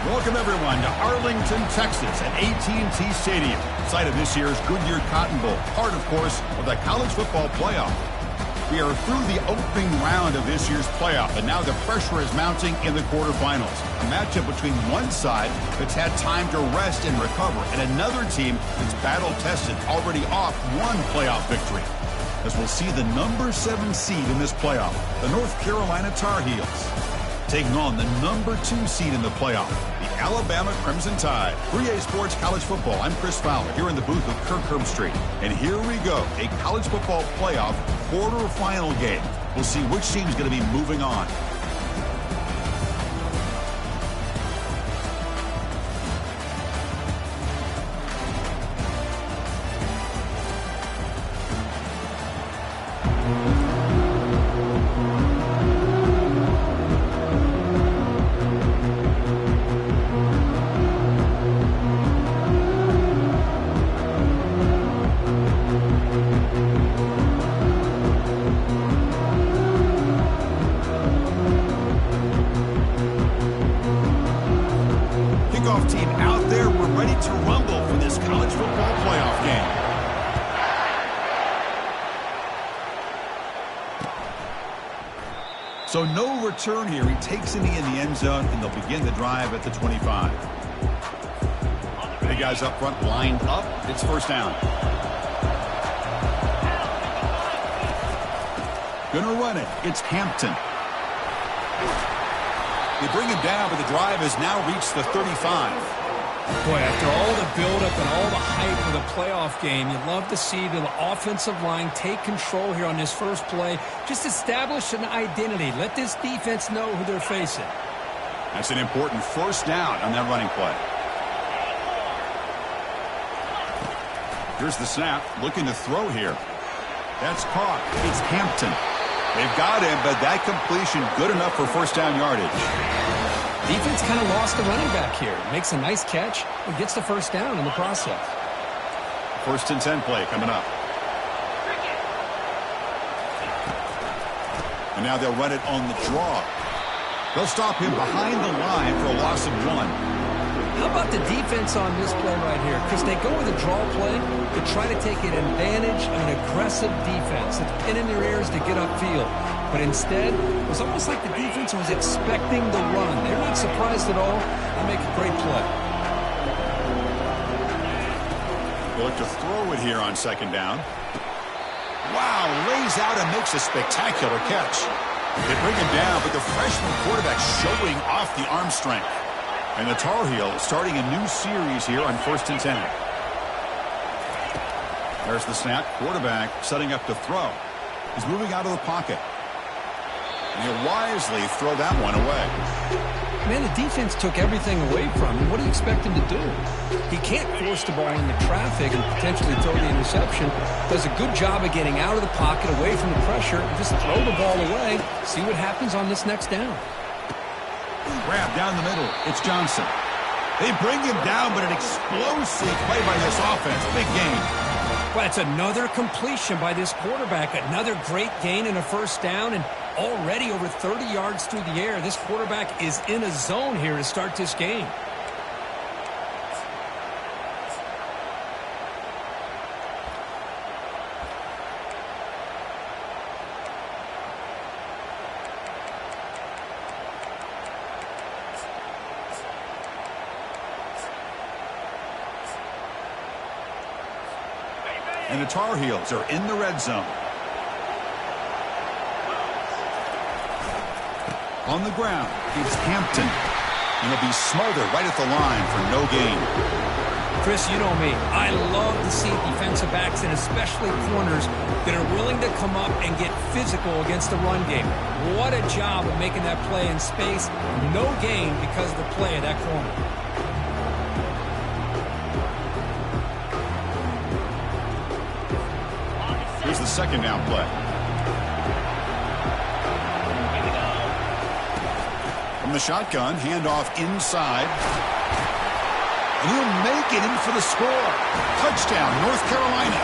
Welcome, everyone, to Arlington, Texas at AT&T Stadium, site of this year's Goodyear Cotton Bowl, part, of course, of the college football playoff. We are through the opening round of this year's playoff, and now the pressure is mounting in the quarterfinals. A matchup between one side that's had time to rest and recover, and another team that's battle-tested, already off one playoff victory. As we'll see the number 7 seed in this playoff, the North Carolina Tar Heels, taking on the number 2 seed in the playoff, the Alabama Crimson Tide. 3A Sports College Football. I'm Chris Fowler here in the booth with Kirk Herbstreit. And here we go, a college football playoff quarterfinal game. We'll see which team's going to be moving on. Team out there, we're ready to rumble for this college football playoff game. So no return here. He takes it in the end zone, and they'll begin the drive at the 25. The guys up front lined up. It's first down. Gonna run it. It's Hampton. They bring him down, but the drive has now reached the 35. Boy, after all the buildup and all the hype of the playoff game, you'd love to see the offensive line take control here on this first play. Just establish an identity. Let this defense know who they're facing. That's an important first down on that running play. Here's the snap. Looking to throw here. That's caught. It's Hampton. They've got him, but that completion good enough for first down yardage. Defense kind of lost the running back here. Makes a nice catch and gets the first down in the process. First and 10 play coming up. And now they'll run it on the draw. They'll stop him behind the line for a loss of 1. How about the defense on this play right here? Because they go with a draw play to try to take an advantage of an aggressive defense. It's pin in their ears to get upfield. But instead, it was almost like the defense was expecting the run. They're not surprised at all. They make a great play. They look to throw it here on second down. Wow, lays out and makes a spectacular catch. They bring him down, but the freshman quarterback showing off the arm strength. And the Tar Heels starting a new series here on first and 10. There's the snap. Quarterback setting up to throw. He's moving out of the pocket. And he'll wisely throw that one away. Man, the defense took everything away from him. What do you expect him to do? He can't force the ball into traffic and potentially throw the interception. Does a good job of getting out of the pocket, away from the pressure, and just throw the ball away. See what happens on this next down. Grab down the middle. It's Johnson. They bring him down, but an explosive play by this offense. Big gain. Well, that's another completion by this quarterback. Another great gain and a first down, and already over 30 yards through the air. This quarterback is in a zone here to start this game. And the Tar Heels are in the red zone. On the ground, it's Hampton. And he'll be smothered right at the line for no gain. Chris, you know me. I love to see defensive backs and especially corners that are willing to come up and get physical against the run game. What a job of making that play in space. No gain because of the play of that corner. Here's the second down play. From the shotgun, handoff inside. And he'll make it in for the score. Touchdown, North Carolina.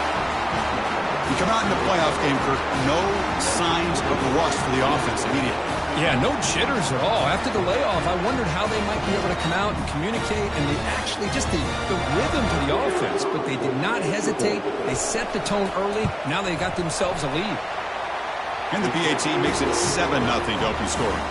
You come out in the playoff game, Kirk, no signs of rust for the offense immediately. Yeah, no jitters at all. After the layoff, I wondered how they might be able to come out and communicate, and they actually just the rhythm to the offense, but they did not hesitate. They set the tone early. Now they got themselves a lead. And the PAT makes it 7-0 to open scoring.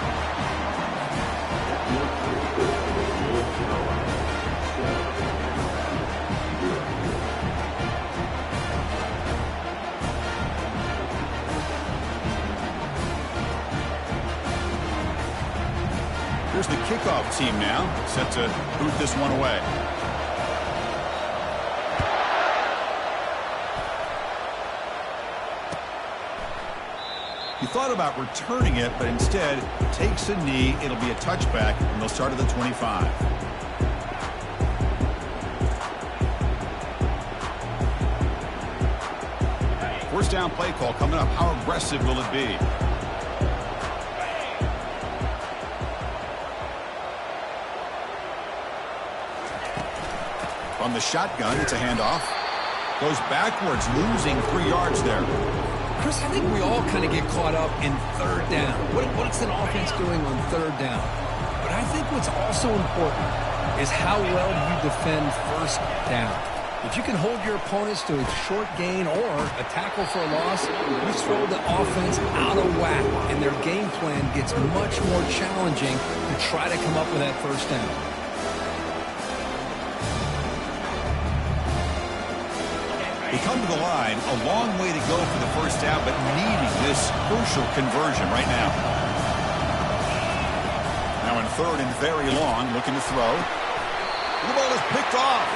Here's the kickoff team now, set to boot this one away. He thought about returning it, but instead takes a knee. It'll be a touchback, and they'll start at the 25. First down play call coming up. How aggressive will it be? From the shotgun, it's a handoff. Goes backwards, losing 3 yards there. Chris, I think we all kind of get caught up in third down. What's an offense doing on third down? But I think what's also important is how well you defend first down. If you can hold your opponents to a short gain or a tackle for a loss, you throw the offense out of whack, and their game plan gets much more challenging to try to come up with that first down. They come to the line, a long way to go for the first down, but needing this crucial conversion right now. Now in third and very long, looking to throw. The ball is picked off.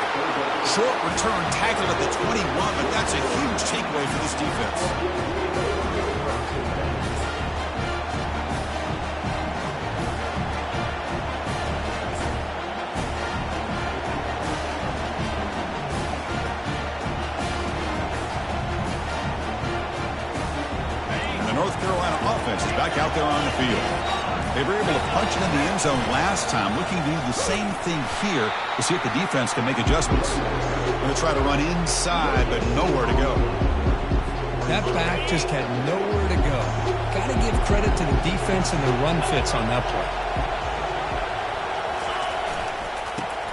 Short return, tackled at the 21, but that's a huge takeaway for this defense. North Carolina offense is back out there on the field. They were able to punch it in the end zone last time, looking to do the same thing here to see if the defense can make adjustments. Going to try to run inside, but nowhere to go. That back just had nowhere to go. Got to give credit to the defense and the run fits on that play.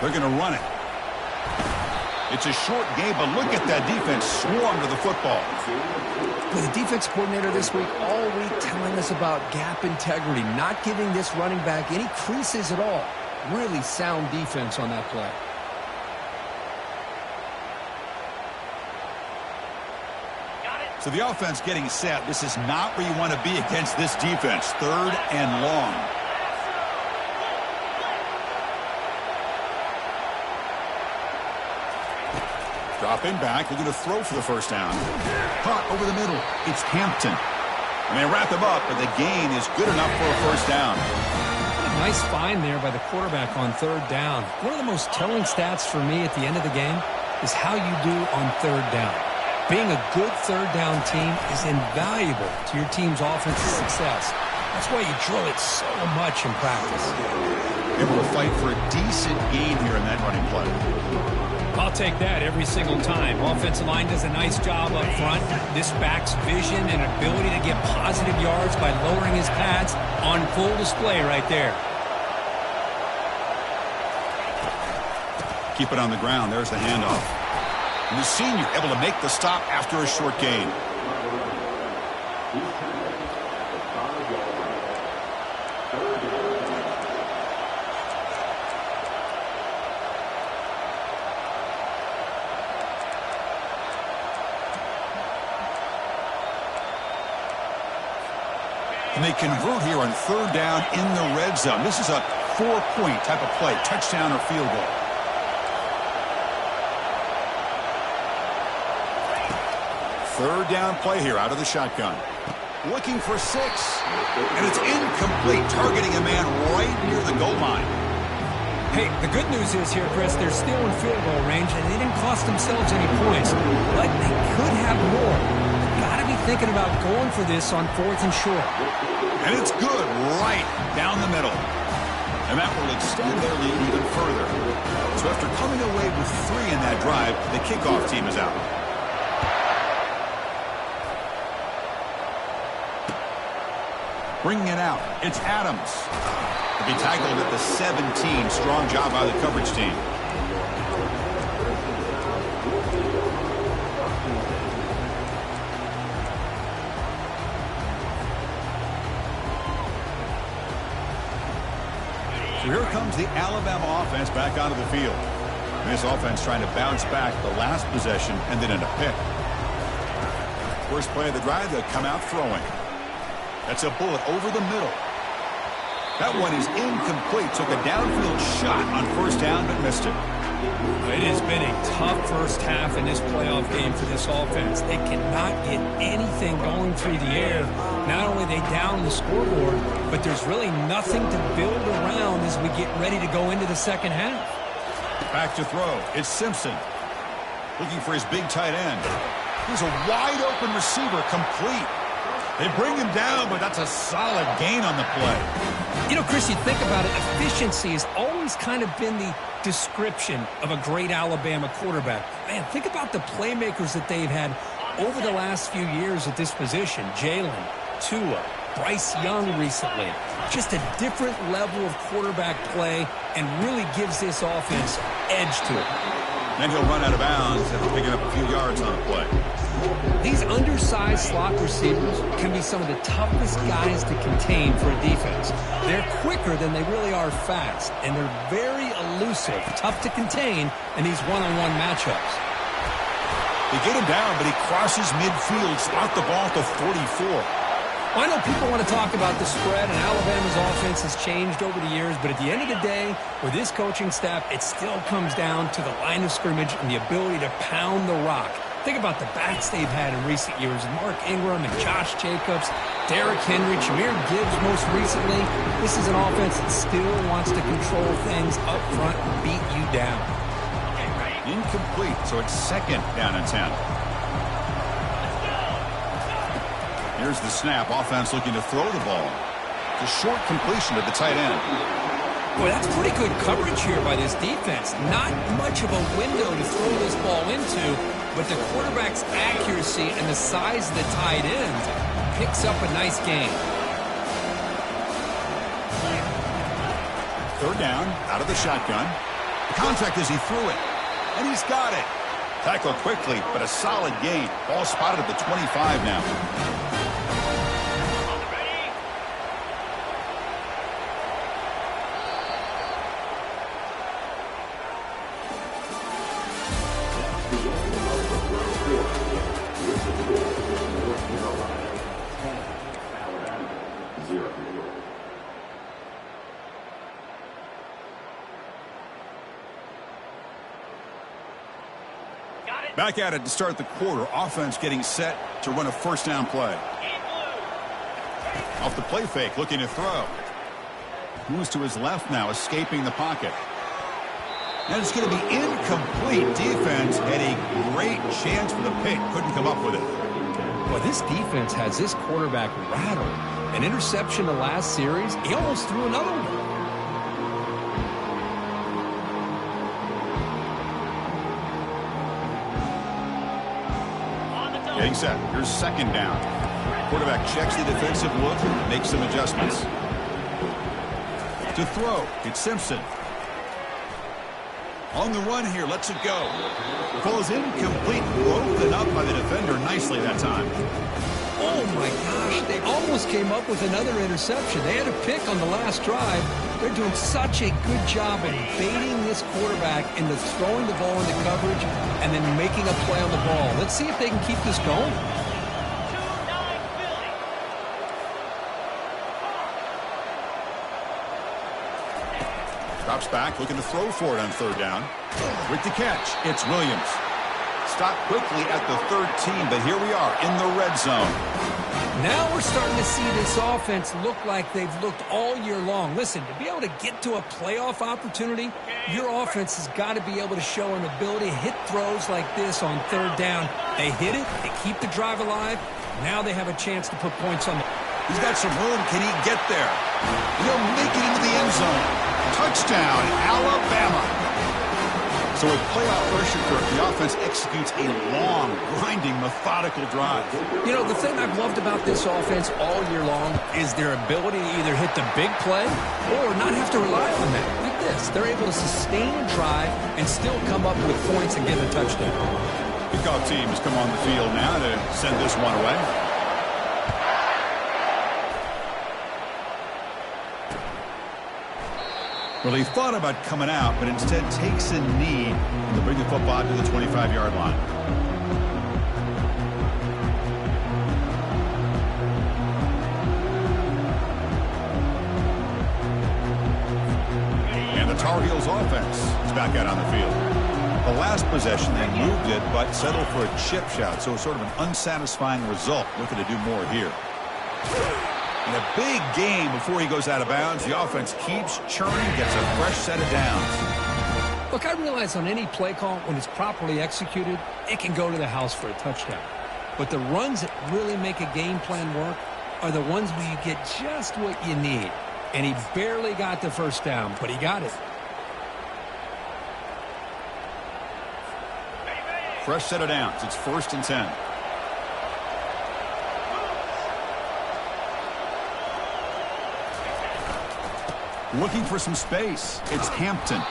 They're going to run it. It's a short game, but look at that defense swarm to the football. With the defense coordinator this week, all week telling us about gap integrity, not giving this running back any creases at all. Really sound defense on that play. So the offense getting set. This is not where you want to be against this defense. Third and long. Dropping back, they're going to throw for the first down. Caught over the middle. It's Hampton. And they wrap him up, but the gain is good enough for a first down. Nice find there by the quarterback on third down. One of the most telling stats for me at the end of the game is how you do on third down. Being a good third down team is invaluable to your team's offensive success. That's why you drill it so much in practice. Able to fight for a decent gain here in that running play. I'll take that every single time. Offensive line does a nice job up front. This back's vision and ability to get positive yards by lowering his pads on full display right there. Keep it on the ground. There's the handoff. And the senior able to make the stop after a short gain. And they convert here on third down in the red zone. This is a 4-point type of play, touchdown or field goal. Third down play here out of the shotgun. Looking for 6. And it's incomplete, targeting a man right near the goal line. Hey, the good news is here, Chris, they're still in field goal range, and they didn't cost themselves any points. But they could have more. Got to be thinking about going for this on 4th and short. And it's good right down the middle. And that will extend their lead even further. So after coming away with 3 in that drive, the kickoff team is out. Bringing it out, it's Adams. He'll be tackled at the 17. Strong job by the coverage team. So here comes the Alabama offense back onto the field. And this offense trying to bounce back. The last possession ended in a pick. First play of the drive, they'll come out throwing. That's a bullet over the middle. That one is incomplete. Took a downfield shot on first down, but missed it. It has been a tough first half in this playoff game for this offense. They cannot get anything going through the air. Not only are they down the scoreboard, but there's really nothing to build around as we get ready to go into the second half. Back to throw. It's Simpson. Looking for his big tight end. Here's a wide-open receiver, complete. They bring him down, but that's a solid gain on the play. You know, Chris, you think about it, efficiency has always kind of been the description of a great Alabama quarterback. Man, think about the playmakers that they've had over the last few years at this position. Jalen, Tua, Bryce Young recently. Just a different level of quarterback play and really gives this offense edge to it. Then he'll run out of bounds after picking up a few yards on a play. These undersized slot receivers can be some of the toughest guys to contain for a defense. They're quicker than they really are fast, and they're very elusive, tough to contain in these one-on-one matchups. They get him down, but he crosses midfield, spot the ball to 44. Well, I know people want to talk about the spread, and Alabama's offense has changed over the years, but at the end of the day, with this coaching staff, it still comes down to the line of scrimmage and the ability to pound the rock. Think about the backs they've had in recent years. Mark Ingram and Josh Jacobs, Derrick Henry, Jahmyr Gibbs most recently. This is an offense that still wants to control things up front and beat you down. Incomplete, so it's second down and 10. Here's the snap. Offense looking to throw the ball. It's a short completion to the tight end. Boy, that's pretty good coverage here by this defense. Not much of a window to throw this ball into, but the quarterback's accuracy and the size of the tight end picks up a nice gain. Third down, out of the shotgun. Contact as he threw it, and he's got it. Tackle quickly, but a solid gain. Ball spotted at the 25 now. Back at it to start the quarter. Offense getting set to run a first down play. Off the play fake, looking to throw. Moves to his left now, escaping the pocket. And it's going to be incomplete. Defense had a great chance for the pick. Couldn't come up with it. Well, this defense has this quarterback rattled. An interception the last series. He almost threw another one. Getting set. Here's second down. Quarterback checks the defensive look, makes some adjustments. To throw, it's Simpson. On the run here, lets it go. Ball is incomplete, broken up by the defender nicely that time. Oh my gosh, they almost came up with another interception. They had a pick on the last drive. They're doing such a good job of baiting this quarterback into throwing the ball into coverage and then making a play on the ball. Let's see if they can keep this going. Drops back, looking to throw for it on third down. With the catch, it's Williams. Stopped quickly at the 13, but here we are in the red zone. Now we're starting to see this offense look like they've looked all year long. Listen, to be able to get to a playoff opportunity, your offense has got to be able to show an ability to hit throws like this on third down. They hit it, they keep the drive alive. Now they have a chance to put points on the... He's got some room. Can he get there? He'll make it into the end zone. Touchdown, Alabama. So with playoff pressure, the offense executes a long, grinding, methodical drive. You know, the thing I've loved about this offense all year long is their ability to either hit the big play or not have to rely on that. Like this, they're able to sustain a drive and still come up with points and get a touchdown. Kickoff teams come on the field now to send this one away. Well, he thought about coming out, but instead takes a knee to bring the football to the 25-yard line. And the Tar Heels offense is back out on the field. The last possession, they moved it, but settled for a chip shot, so sort of an unsatisfying result. Looking to do more here. And a big game before he goes out of bounds. The offense keeps churning, gets a fresh set of downs. Look, I realize on any play call, when it's properly executed, it can go to the house for a touchdown. But the runs that really make a game plan work are the ones where you get just what you need. And he barely got the first down, but he got it. Fresh set of downs. It's 1st and 10. Looking for some space. It's Hampton.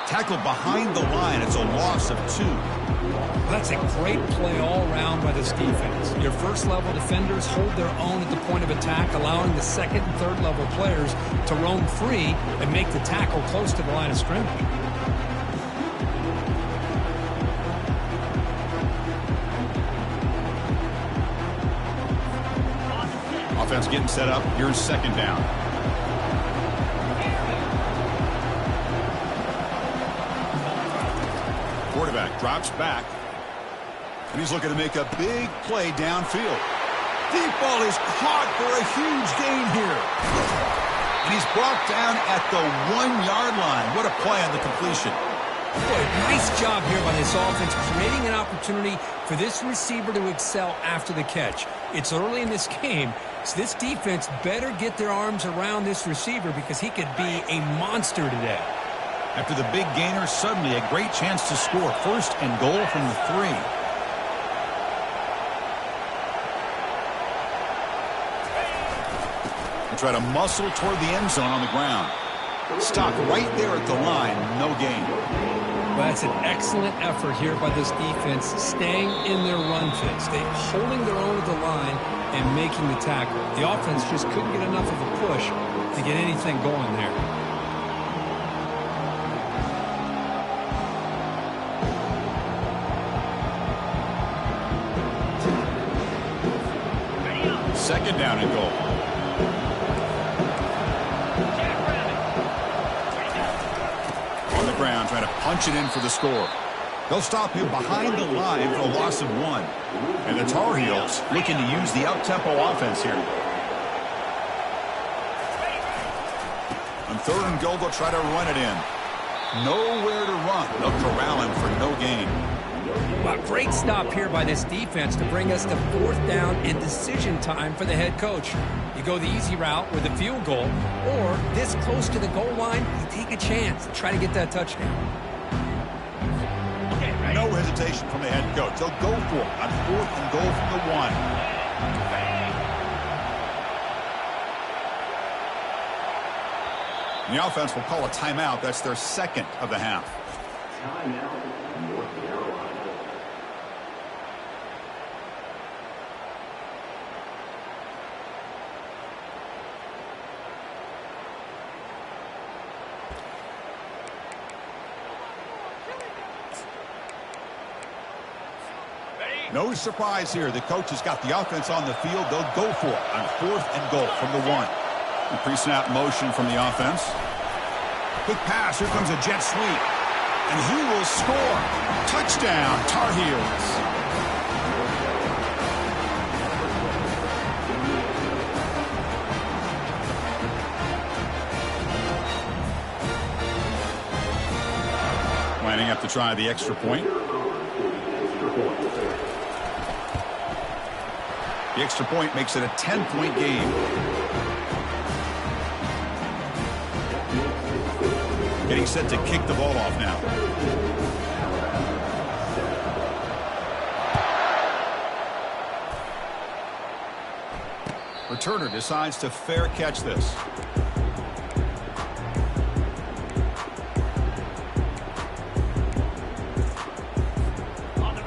Tackled behind the line. It's a loss of 2. Well, that's a great play all around by this defense. Your first-level defenders hold their own at the point of attack, allowing the second and third-level players to roam free and make the tackle close to the line of scrimmage. Offense getting set up. Here's 2nd down. Quarterback drops back. And he's looking to make a big play downfield. Deep ball is caught for a huge gain here. And he's brought down at the 1-yard line. What a play on the completion. Boy, nice job here by this offense, creating an opportunity for this receiver to excel after the catch. It's early in this game, so this defense better get their arms around this receiver because he could be a monster today. After the big gainer, suddenly a great chance to score. 1st and goal from the 3. They try to muscle toward the end zone on the ground. Stopped right there at the line. No gain. Well, that's an excellent effort here by this defense, staying in their run fits. They holding their own at the line and making the tackle. The offense just couldn't get enough of a push to get anything going there. Second down and goal. On the ground, trying to punch it in for the score. They'll stop him behind the line for a loss of 1. And the Tar Heels looking to use the up-tempo offense here. On 3rd and goal, they'll try to run it in. Nowhere to run. They'll corral him for no gain. Well, great stop here by this defense to bring us to 4th down and decision time for the head coach. You go the easy route with a field goal, or this close to the goal line, you take a chance, try to get that touchdown. No hesitation from the head coach. They'll go for it on 4th and goal from the 1. And the offense will call a timeout. That's their 2nd of the half. Timeout. No surprise here. The coach has got the offense on the field. They'll go for it on 4th and goal from the 1. Pre-snap motion from the offense. Quick pass. Here comes a jet sweep. And he will score. Touchdown, Tar Heels. Lining up to try the extra point. The extra point makes it a 10-point game. Getting set to kick the ball off now. Returner decides to fair catch this.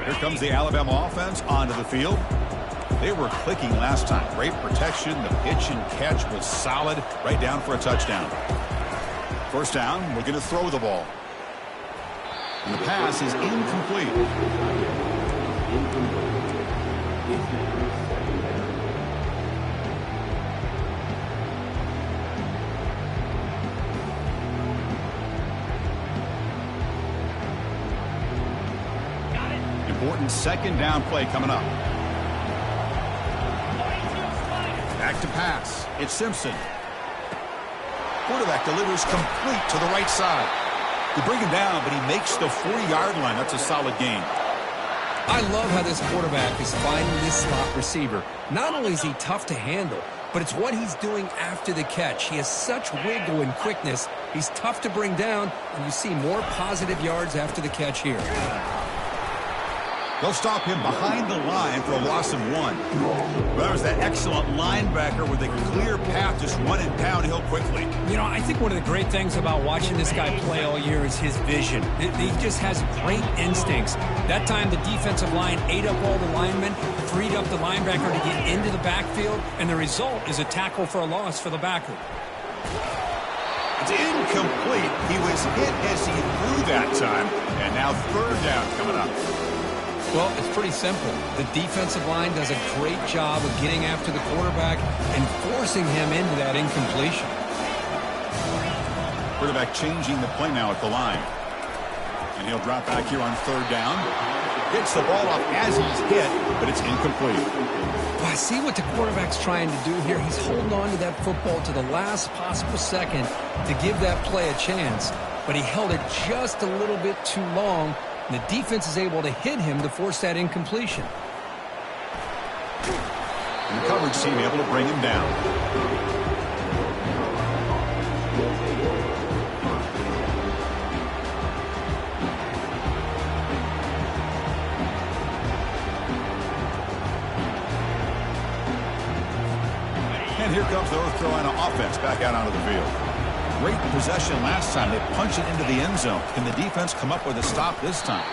Here comes the Alabama offense onto the field. They were clicking last time. Great protection. The pitch and catch was solid. Right down for a touchdown. First down, looking to throw the ball. And the pass is incomplete. Important second down play coming up. Back to pass. It's Simpson. Quarterback delivers complete to the right side. They bring him down, but he makes the 40-yard line. That's a solid gain. I love how this quarterback is finding this slot receiver. Not only is he tough to handle, but it's what he's doing after the catch. He has such wiggle and quickness. He's tough to bring down, and you see more positive yards after the catch here. They'll stop him behind the line for a loss of 1. Well, that was that excellent linebacker with a clear path just running downhill quickly. You know, I think one of the great things about watching this guy play all year is his vision. He just has great instincts. That time the defensive line ate up all the linemen, freed up the linebacker to get into the backfield, and the result is a tackle for a loss for the backer. It's incomplete. He was hit as he threw that time, and now third down coming up. Well, it's pretty simple. The defensive line does a great job of getting after the quarterback and forcing him into that incompletion. Quarterback changing the play now at the line. And he'll drop back here on third down. Gets the ball off as he's hit, but it's incomplete. Well, I see what the quarterback's trying to do here. He's holding on to that football to the last possible second to give that play a chance. But he held it just a little bit too long. The defense is able to hit him to force that incompletion. And the coverage team able to bring him down. And here comes the North Carolina offense back out onto the field. Great possession last time. They punch it into the end zone. Can the defense come up with a stop this time?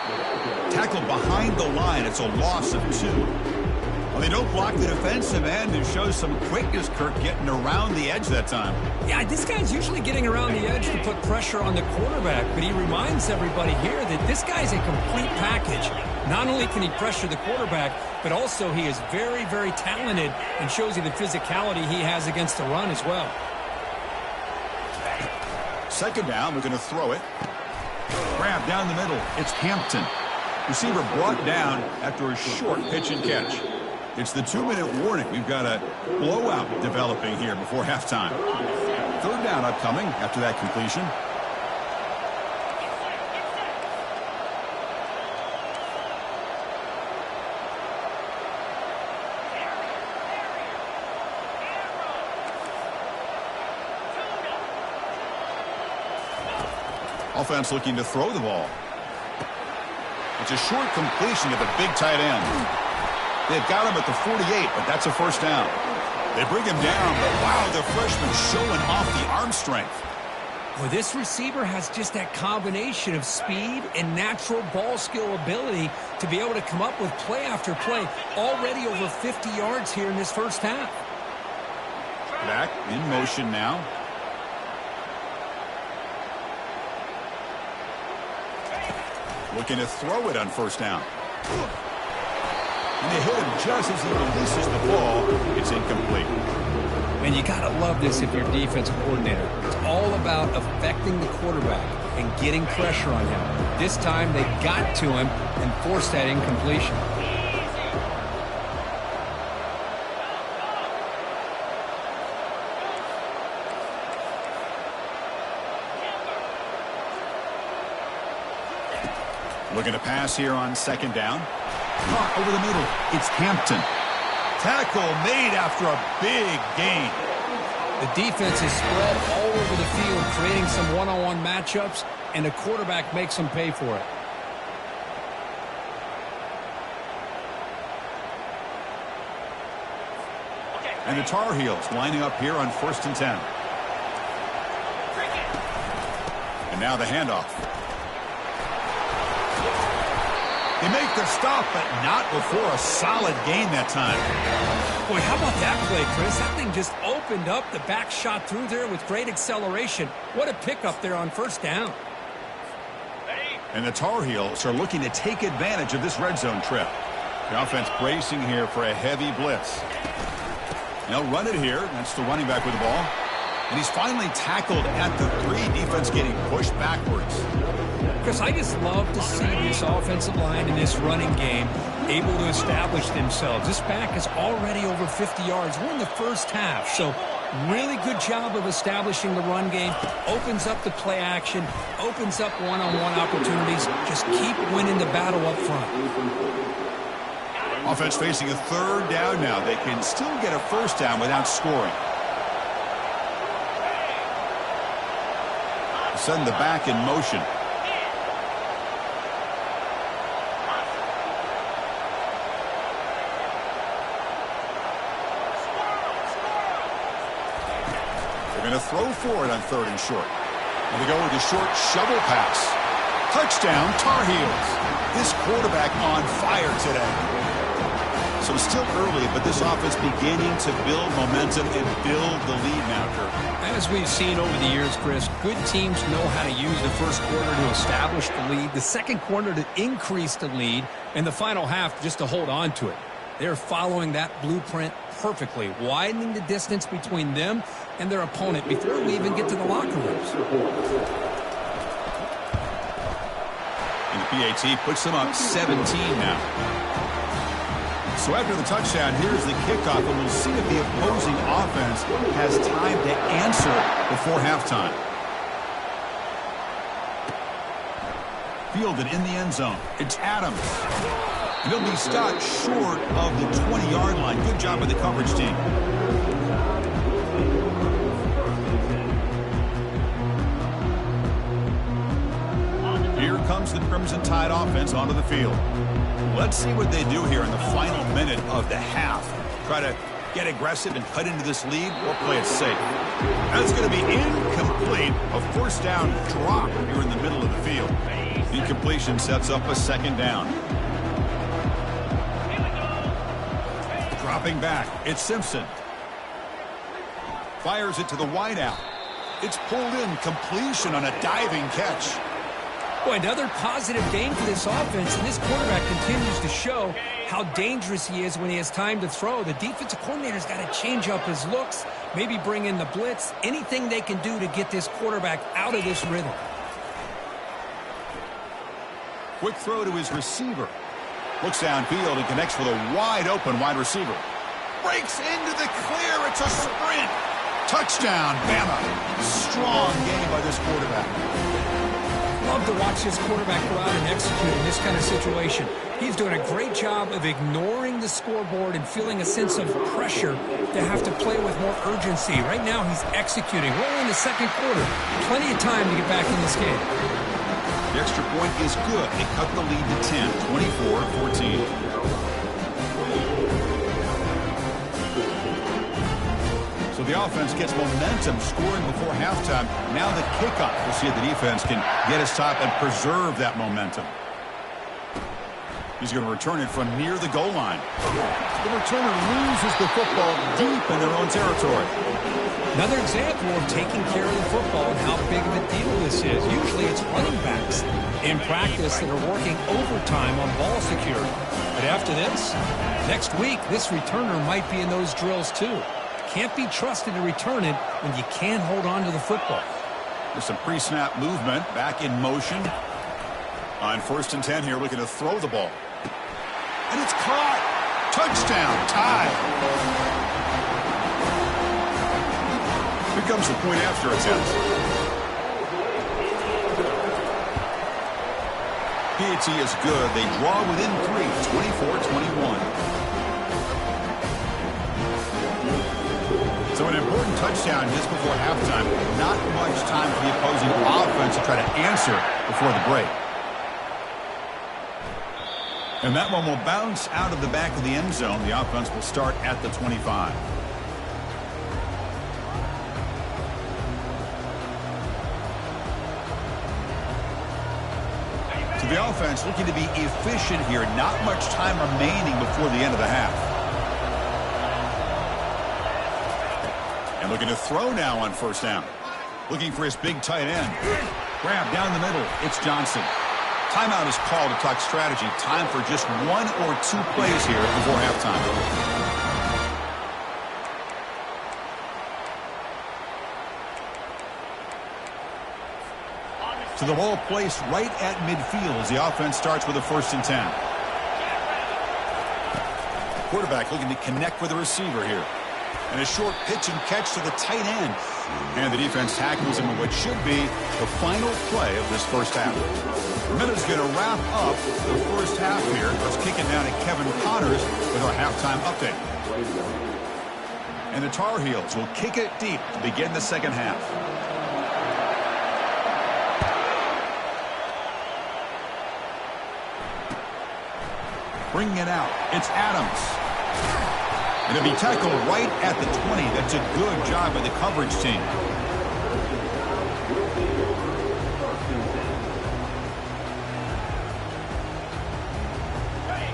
Tackled behind the line. It's a loss of 2. Well, they don't block the defensive end. It shows some quickness, Kirk, getting around the edge that time. Yeah, this guy's usually getting around the edge to put pressure on the quarterback, but he reminds everybody here that this guy's a complete package. Not only can he pressure the quarterback, but also he is very, very talented and shows you the physicality he has against the run as well. Second down, we're going to throw it. Grab down the middle. It's Hampton. Receiver brought down after a short pitch and catch. It's the 2-minute warning. We've got a blowout developing here before halftime. Third down upcoming after that completion. Offense looking to throw the ball. It's a short completion to the big tight end. They've got him at the 48, but that's a first down. They bring him down, but wow, the freshman showing off the arm strength. Well, this receiver has just that combination of speed and natural ball skill ability to be able to come up with play after play. Already over 50 yards here in this first half. Back in motion now. Looking to throw it on first down. And they hit him just as he releases the ball. It's incomplete. And you got to love this if you're a defensive coordinator. It's all about affecting the quarterback and getting pressure on him. This time they got to him and forced that incompletion. Looking to pass here on second down. Caught over the middle. It's Hampton. Tackle made after a big gain. The defense is spread all over the field, creating some one-on-one matchups, and the quarterback makes them pay for it. And the Tar Heels lining up here on 1st and 10. And now the handoff. They make the stop, but not before a solid gain that time. Boy, how about that play, Chris? That thing just opened up. The back shot through there with great acceleration. What a pickup there on 1st down. And the Tar Heels are looking to take advantage of this red zone trip. The offense bracing here for a heavy blitz. They'll run it here. That's the running back with the ball. And he's finally tackled at the 3. Defense getting pushed backwards. Chris, I just love to see this offensive line in this running game able to establish themselves. This back is already over 50 yards. We're in the first half, so really good job of establishing the run game. Opens up the play action, opens up one-on-one opportunities. Just keep winning the battle up front. Offense facing a 3rd down now. They can still get a 1st down without scoring. Send the back in motion. They're going to throw for it on 3rd and short. And they go with a short shovel pass. Touchdown, Tar Heels. This quarterback on fire today. So still early, but this offense beginning to build momentum and build the lead now, Kirk. As we've seen over the years, Chris, good teams know how to use the first quarter to establish the lead, the second quarter to increase the lead, and the final half just to hold on to it. They're following that blueprint perfectly, widening the distance between them and their opponent before we even get to the locker rooms. And the PAT puts them up 17 now. So after the touchdown, here's the kickoff, and we'll see if the opposing offense has time to answer before halftime. Fielded in the end zone. It's Adams. And he'll be stopped short of the 20-yard line. Good job by the coverage team. Here comes the Crimson Tide offense onto the field. Let's see what they do here in the final minute of the half. Try to get aggressive and cut into this lead or play it safe. That's going to be incomplete. A 1st down drop here in the middle of the field. Incompletion sets up a 2nd down. Dropping back, it's Simpson. Fires it to the wideout. It's pulled in, completion on a diving catch. Boy, another positive game for this offense, and this quarterback continues to show how dangerous he is when he has time to throw. The defensive coordinator's got to change up his looks, maybe bring in the blitz, anything they can do to get this quarterback out of this rhythm. Quick throw to his receiver. Looks downfield and connects with a wide-open wide receiver. Breaks into the clear. It's a sprint. Touchdown, Bama. Strong game by this quarterback. Love to watch this quarterback go out and execute in this kind of situation. He's doing a great job of ignoring the scoreboard and feeling a sense of pressure to have to play with more urgency. Right now, he's executing. We're in the second quarter. Plenty of time to get back in this game. The extra point is good. They cut the lead to 10, 24-14. So the offense gets momentum, scoring before halftime. Now the kickoff. We'll see if the defense can get a stop and preserve that momentum. He's going to return it from near the goal line. The returner loses the football deep in their own territory. Another example of taking care of the football and how big of a deal this is. Usually it's running backs in practice that are working overtime on ball security. But after this, next week, this returner might be in those drills too. Can't be trusted to return it when you can't hold on to the football. There's some pre-snap movement, back in motion. On 1st and 10 here, looking to throw the ball. And it's caught. Touchdown, Tide. Here comes the point after attempt. PAT is good. They draw within 3, 24-21. So an important touchdown just before halftime. Not much time for the opposing offense to try to answer before the break. And that one will bounce out of the back of the end zone. The offense will start at the 25. So the offense looking to be efficient here. Not much time remaining before the end of the half. And looking to throw now on first down. Looking for his big tight end. Grab down the middle. It's Johnson. Timeout is called to talk strategy. Time for just 1 or 2 plays here before halftime. So the ball placed right at midfield as the offense starts with a 1st and 10. Quarterback looking to connect with the receiver here. And a short pitch and catch to the tight end. And the defense tackles him in what should be the final play of this first half. Minute's going to wrap up the first half here. Let's kick it down to Kevin Connors with our halftime update. And the Tar Heels will kick it deep to begin the second half. Bringing it out, it's Adams. And it'll be tackled right at the 20. That's a good job by the coverage team.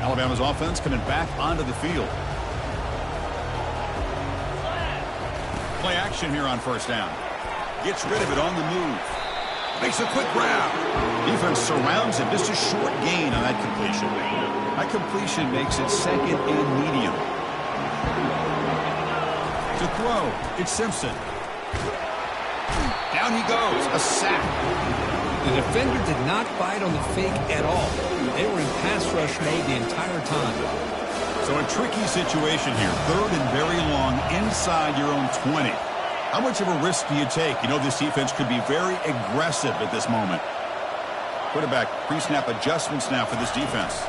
Alabama's offense coming back onto the field. Play action here on first down. Gets rid of it on the move. Makes a quick grab. Defense surrounds him. Just a short gain on that completion. That completion makes it 2nd and medium. To throw, it's Simpson. Down he goes, a sack. The defender did not bite on the fake at all. They were in pass rush mode the entire time. So a tricky situation here. 3rd and very long inside your own 20. How much of a risk do you take? You know this defense could be very aggressive at this moment. Quarterback pre-snap adjustments now for this defense.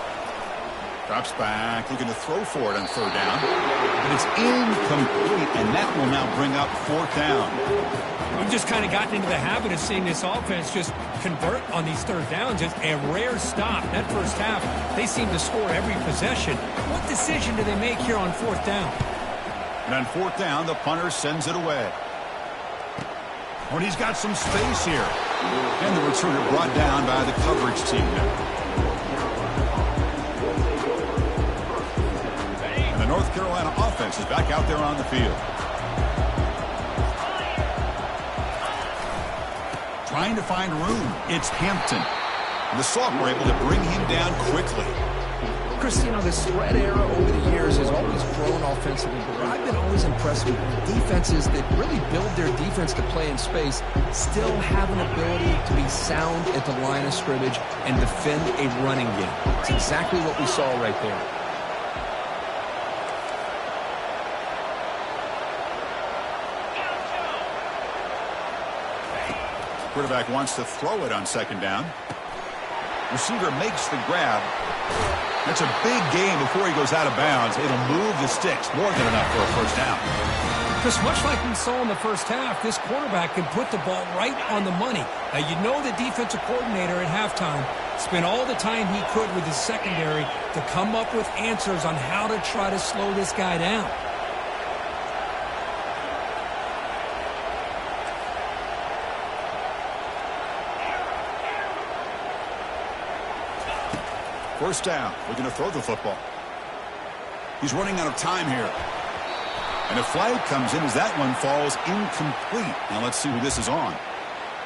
Drops back, looking to throw for it on 3rd down. But it's incomplete, and that will now bring up 4th down. We've just kind of gotten into the habit of seeing this offense just convert on these 3rd downs. It's a rare stop. That first half, they seem to score every possession. What decision do they make here on 4th down? And on 4th down, the punter sends it away. Oh, and he's got some space here. And the returner brought down by the coverage team now. The North Carolina offense is back out there on the field. Trying to find room. It's Hampton. And the Salk were able to bring him down quickly. Chris, you know, the spread era over the years has always grown offensively, but I've been always impressed with defenses that really build their defense to play in space, still have an ability to be sound at the line of scrimmage and defend a running game. It's exactly what we saw right there. Quarterback wants to throw it on 2nd down. Receiver makes the grab. That's a big gain before he goes out of bounds. It'll move the sticks. More than enough for a 1st down. Because much like we saw in the first half, this quarterback can put the ball right on the money. Now, you know the defensive coordinator at halftime spent all the time he could with his secondary to come up with answers on how to try to slow this guy down. First down. We're going to throw the football. He's running out of time here. And a flag comes in as that one falls incomplete. Now let's see who this is on.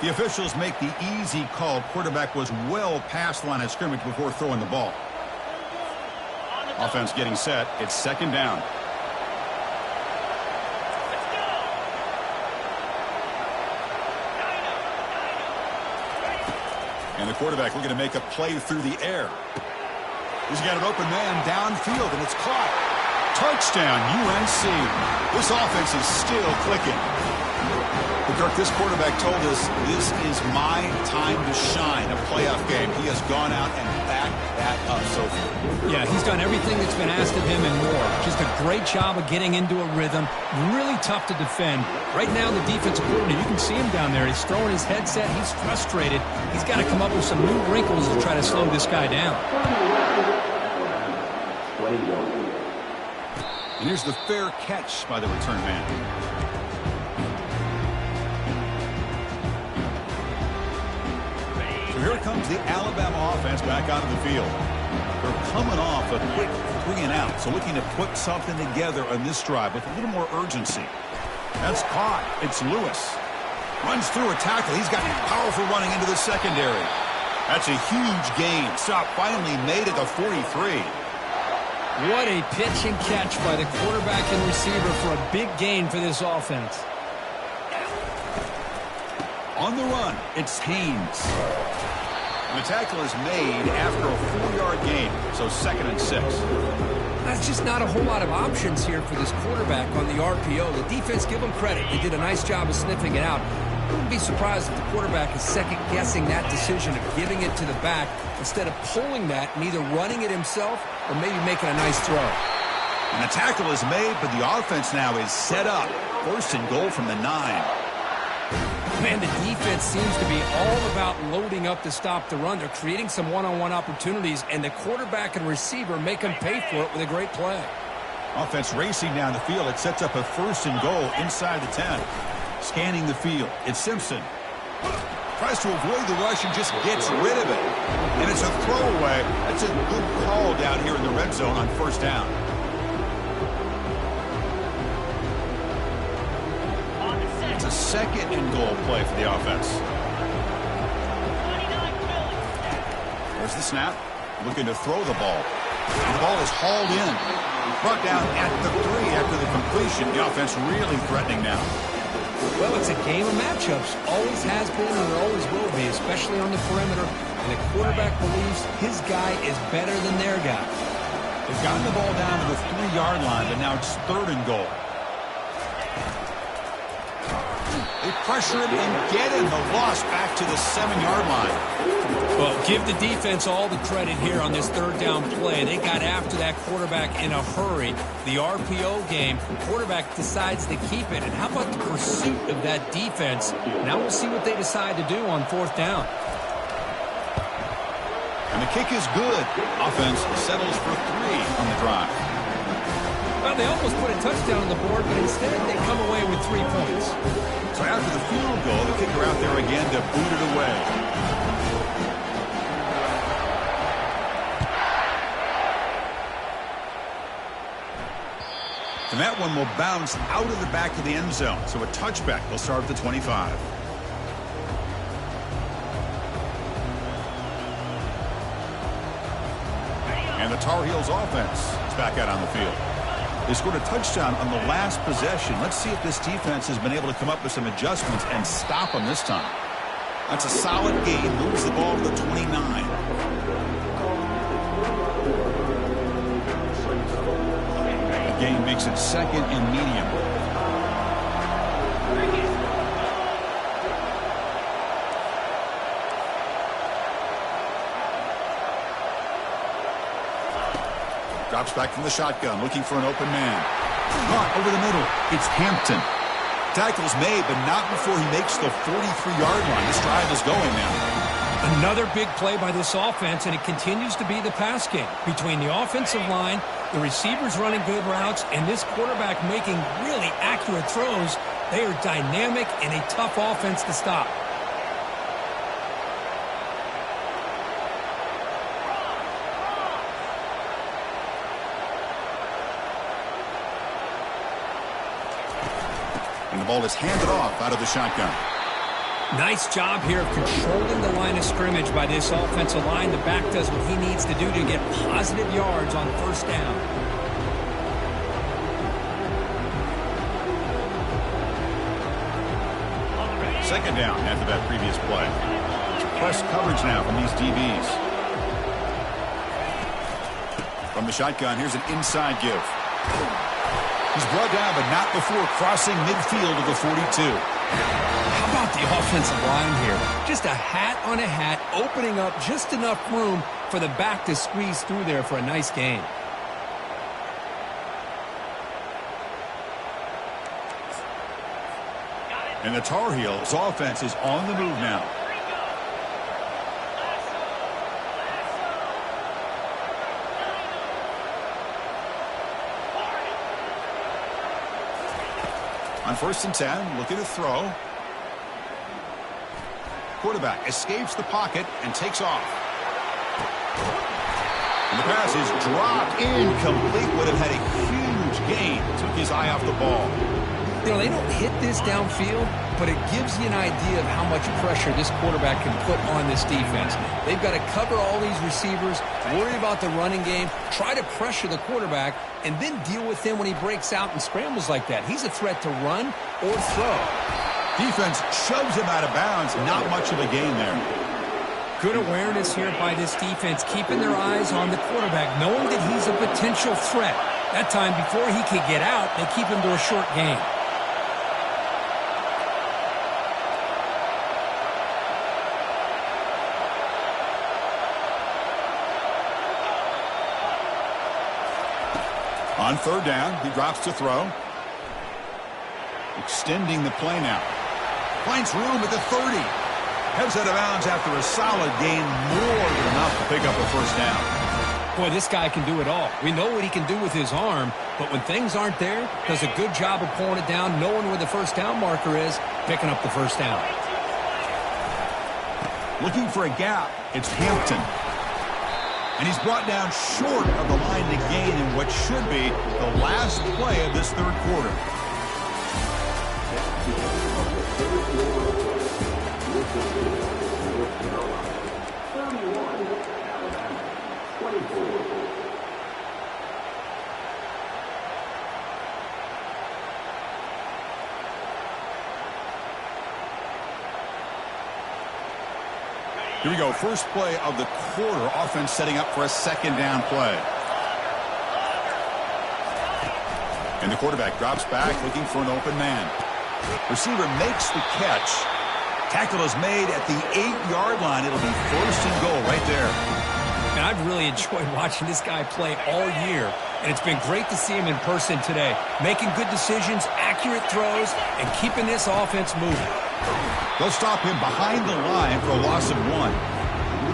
The officials make the easy call. Quarterback was well past the line of scrimmage before throwing the ball. Offense getting set. It's 2nd down. And the quarterback looking to make a play through the air. He's got an open man downfield, and it's caught. Touchdown, UNC. This offense is still clicking. But Kirk, this quarterback told us this is my time to shine, a playoff game. He has gone out and backed that up so far. Yeah, he's done everything that's been asked of him and more. Just a great job of getting into a rhythm. Really tough to defend. Right now, the defensive coordinator, you can see him down there. He's throwing his headset. He's frustrated. He's got to come up with some new wrinkles to try to slow this guy down. And here's the fair catch by the return man. So here comes the Alabama offense. offense back onto the field. They're coming off a quick 3 and out, so looking to put something together on this drive with a little more urgency. That's caught. It's Lewis. Runs through a tackle. He's got powerful running into the secondary. That's a huge gain. Stop finally made at the 43. What a pitch and catch by the quarterback and receiver for a big gain for this offense. On the run, it's Haynes. And the tackle is made after a 4-yard gain, so 2nd and 6. That's just not a whole lot of options here for this quarterback on the RPO. The defense, give them credit. They did a nice job of sniffing it out. I wouldn't be surprised if the quarterback is second-guessing that decision of giving it to the back instead of pulling that and either running it himself or maybe making a nice throw. And the tackle is made, but the offense now is set up. 1st and goal from the 9. Man, the defense seems to be all about loading up to stop the run. They're creating some one-on-one opportunities, and the quarterback and receiver make them pay for it with a great play. Offense racing down the field. It sets up a 1st and goal inside the 10. Scanning the field. It's Simpson. Tries to avoid the rush and just gets rid of it. And it's a throwaway. That's a good call down here in the red zone on 1st down. It's a 2nd and goal play for the offense. There's the snap. Looking to throw the ball. And the ball is hauled in. Brought down at the 3 after the completion. The offense really threatening now. Well, it's a game of matchups. Always has been and there always will be, especially on the perimeter. And the quarterback believes his guy is better than their guy. They've gotten the ball down to the 3-yard line, but now it's 3rd and goal. They pressure him and get him. The loss back to the 7-yard line. Well, give the defense all the credit here on this 3rd down play. They got after that quarterback in a hurry. The RPO game, quarterback decides to keep it. And how about the pursuit of that defense? Now we'll see what they decide to do on 4th down. And the kick is good. Offense settles for 3 on the drive. Well, they almost put a touchdown on the board, but instead they come away with 3 points. So after the field goal, the kicker out there again to boot it away. And that one will bounce out of the back of the end zone. So a touchback will start at the 25. And the Tar Heels offense is back out on the field. They scored a touchdown on the last possession. Let's see if this defense has been able to come up with some adjustments and stop them this time. That's a solid gain. Moves the ball to the 29. The gain makes it 2nd and medium. Drops back from the shotgun, looking for an open man. Caught over the middle. It's Hampton. Tackle's made, but not before he makes the 43-yard line. This drive is going now. Another big play by this offense, and it continues to be the pass game. Between the offensive line, the receivers running good routes, and this quarterback making really accurate throws, they are dynamic and a tough offense to stop. And the ball is handed off out of the shotgun. Nice job here of controlling the line of scrimmage by this offensive line. The back does what he needs to do to get positive yards on 1st down. Second down after that previous play. Press coverage now from these DBs. From the shotgun, here's an inside give. He's brought down, but not before crossing midfield of the 42. How about the offensive line here? Just a hat on a hat, opening up just enough room for the back to squeeze through there for a nice gain. And the Tar Heels offense is on the move now. On 1st and 10, looking to throw. Quarterback escapes the pocket and takes off. The pass is dropped, incomplete. Would have had a huge gain. Took his eye off the ball. You know, they don't hit this downfield, but it gives you an idea of how much pressure this quarterback can put on this defense. They've got to cover all these receivers, worry about the running game, try to pressure the quarterback, and then deal with him when he breaks out and scrambles like that. He's a threat to run or throw. Defense shoves him out of bounds. Not much of a gain there. Good awareness here by this defense, keeping their eyes on the quarterback, knowing that he's a potential threat. That time, before he could get out, they keep him to a short gain. On third down, he drops to throw. Extending the play now. Finds room at the 30. Heads out of bounds after a solid gain, more than enough to pick up a first down. Boy, this guy can do it all. We know what he can do with his arm, but when things aren't there, does a good job of pulling it down, knowing where the first down marker is, picking up the first down. Looking for a gap, it's Hampton. And he's brought down short of the line to gain in what should be the last play of this third quarter. Here we go, first play of the quarter. Offense setting up for a second down play. And the quarterback drops back, looking for an open man. Receiver makes the catch. Tackle is made at the 8-yard line. It'll be first and goal right there. And I've really enjoyed watching this guy play all year, and it's been great to see him in person today. Making good decisions, accurate throws, and keeping this offense moving. They'll stop him behind the line for a loss of 1.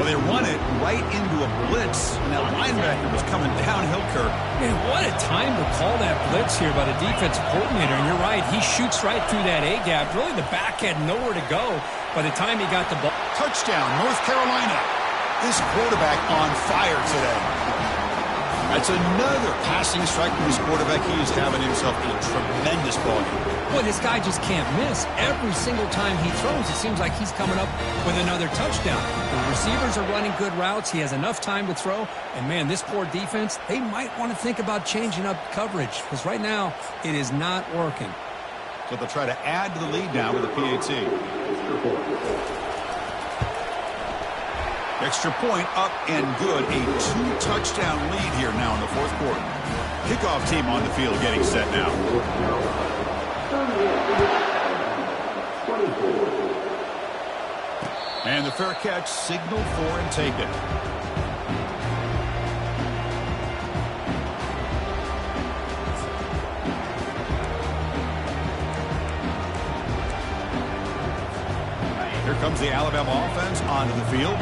Well, they run it right into a blitz, and that linebacker was coming downhill, Kirk. Man, what a time to call that blitz here by the defensive coordinator. And you're right, he shoots right through that A-gap. Really, the back had nowhere to go by the time he got the ball. Touchdown, North Carolina. This quarterback on fire today. That's another passing strike from his quarterback. He is having himself a tremendous ball game. Boy, this guy just can't miss. Every single time he throws, it seems like he's coming up with another touchdown. The receivers are running good routes. He has enough time to throw. And, man, this poor defense, they might want to think about changing up coverage because right now it is not working. So they'll try to add to the lead now with a PAT. Extra point up and good. A 2-touchdown lead here now in the fourth quarter. Kickoff team on the field getting set now. And the fair catch signaled for and taken. Here comes the Alabama offense onto the field.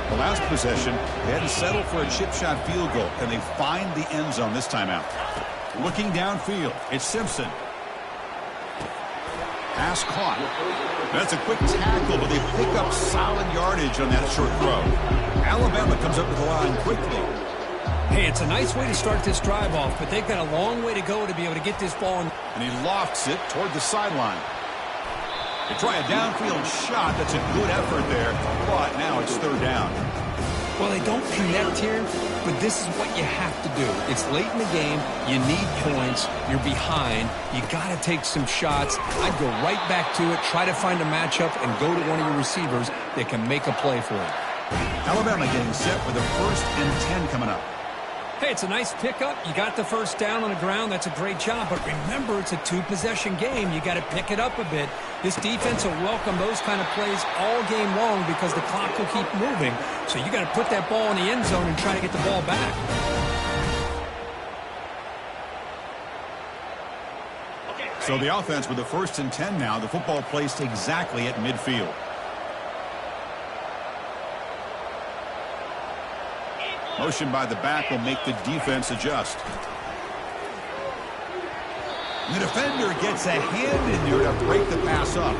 The last possession, they had to settle for a chip shot field goal, and they find the end zone this time out. Looking downfield, it's Simpson. Pass caught. That's a quick tackle, but they pick up solid yardage on that short throw. Alabama comes up to the line quickly. Hey, it's a nice way to start this drive off, but they've got a long way to go to be able to get this ball. And he lofts it toward the sideline. They try a downfield shot. That's a good effort there, but now it's third down. Well, they don't connect here, but this is what you have to do. It's late in the game. You need points. You're behind. You got to take some shots. I'd go right back to it, try to find a matchup, and go to one of your receivers that can make a play for you. Alabama getting set for the 1st and 10 coming up. Hey, it's a nice pickup. You got the first down on the ground. That's a great job. But remember, it's a 2-possession game. You got to pick it up a bit. This defense will welcome those kind of plays all game long because the clock will keep moving. So you got to put that ball in the end zone and try to get the ball back. So the offense with the 1st and 10 now. The football placed exactly at midfield. Motion by the back will make the defense adjust. The defender gets a hand in there to break the pass up.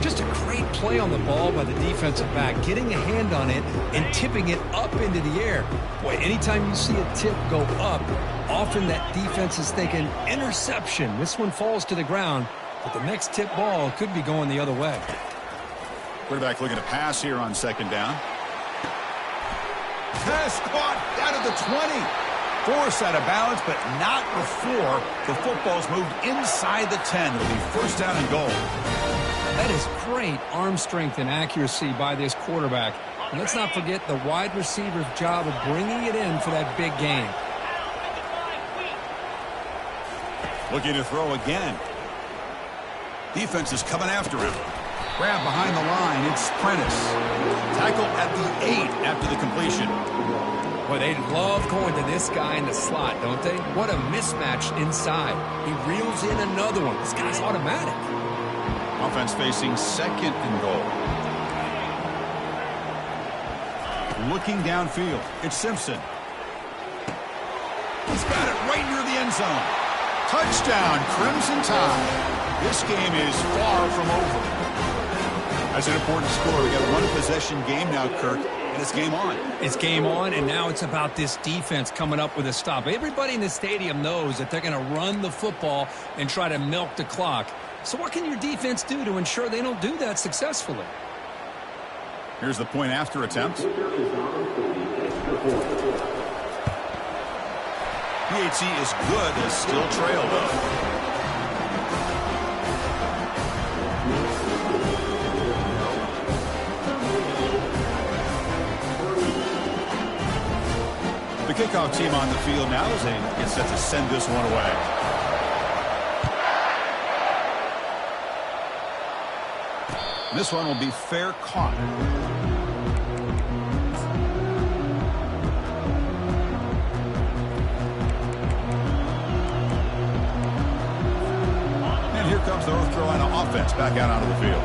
Just a great play on the ball by the defensive back, getting a hand on it and tipping it up into the air. Boy, anytime you see a tip go up, often that defense is thinking interception. This one falls to the ground, but the next tip ball could be going the other way. Quarterback looking to pass here on second down. Pass caught down at the 20. Forced out of bounds, but not before the football's moved inside the 10. It'll be first down and goal. That is great arm strength and accuracy by this quarterback. And let's not forget the wide receiver's job of bringing it in for that big game. Looking to throw again. Defense is coming after him. Grab behind the line. It's Prentice. Tackle at the 8 after the completion. Boy, they love going to this guy in the slot, don't they? What a mismatch inside. He reels in another one. This guy's automatic. Offense facing second and goal. Looking downfield. It's Simpson. He's got it right near the end zone. Touchdown, Crimson Tide. This game is far from over. That's an important score. We got a one-possession game now, Kirk, and it's game on. It's game on, and now it's about this defense coming up with a stop. Everybody in the stadium knows that they're going to run the football and try to milk the clock. So what can your defense do to ensure they don't do that successfully? Here's the point after attempt. PAT is good. They still trail, though. The kickoff team on the field now as they get set to send this one away. This one will be fair caught. And here comes the North Carolina offense back out onto the field.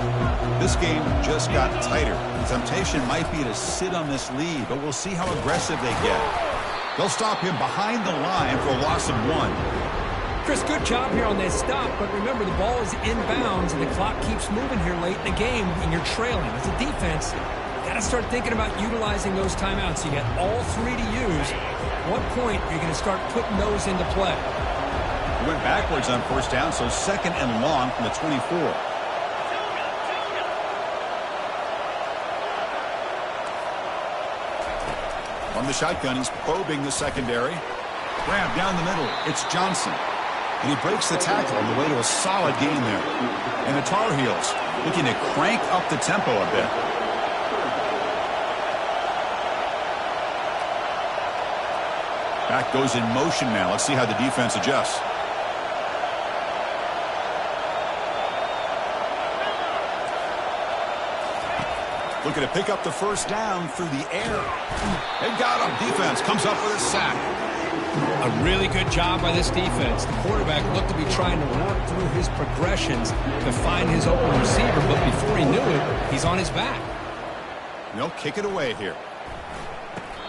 This game just got tighter. The temptation might be to sit on this lead, but we'll see how aggressive they get. They'll stop him behind the line for a loss of 1. Chris, good job here on that stop, but remember the ball is inbounds and the clock keeps moving here late in the game and you're trailing. As a defense, you got to start thinking about utilizing those timeouts. You got all 3 to use. At what point are you going to start putting those into play? He went backwards on first down, so second and long from the 24. From the shotgun, he's probing the secondary. Grab down the middle. It's Johnson. And he breaks the tackle on the way to a solid gain there. And the Tar Heels looking to crank up the tempo a bit. Back goes in motion now. Let's see how the defense adjusts. Looking to pick up the first down through the air. They got him. Defense comes up with a sack. A really good job by this defense. The quarterback looked to be trying to work through his progressions to find his open receiver, but before he knew it, he's on his back. They'll kick it away here.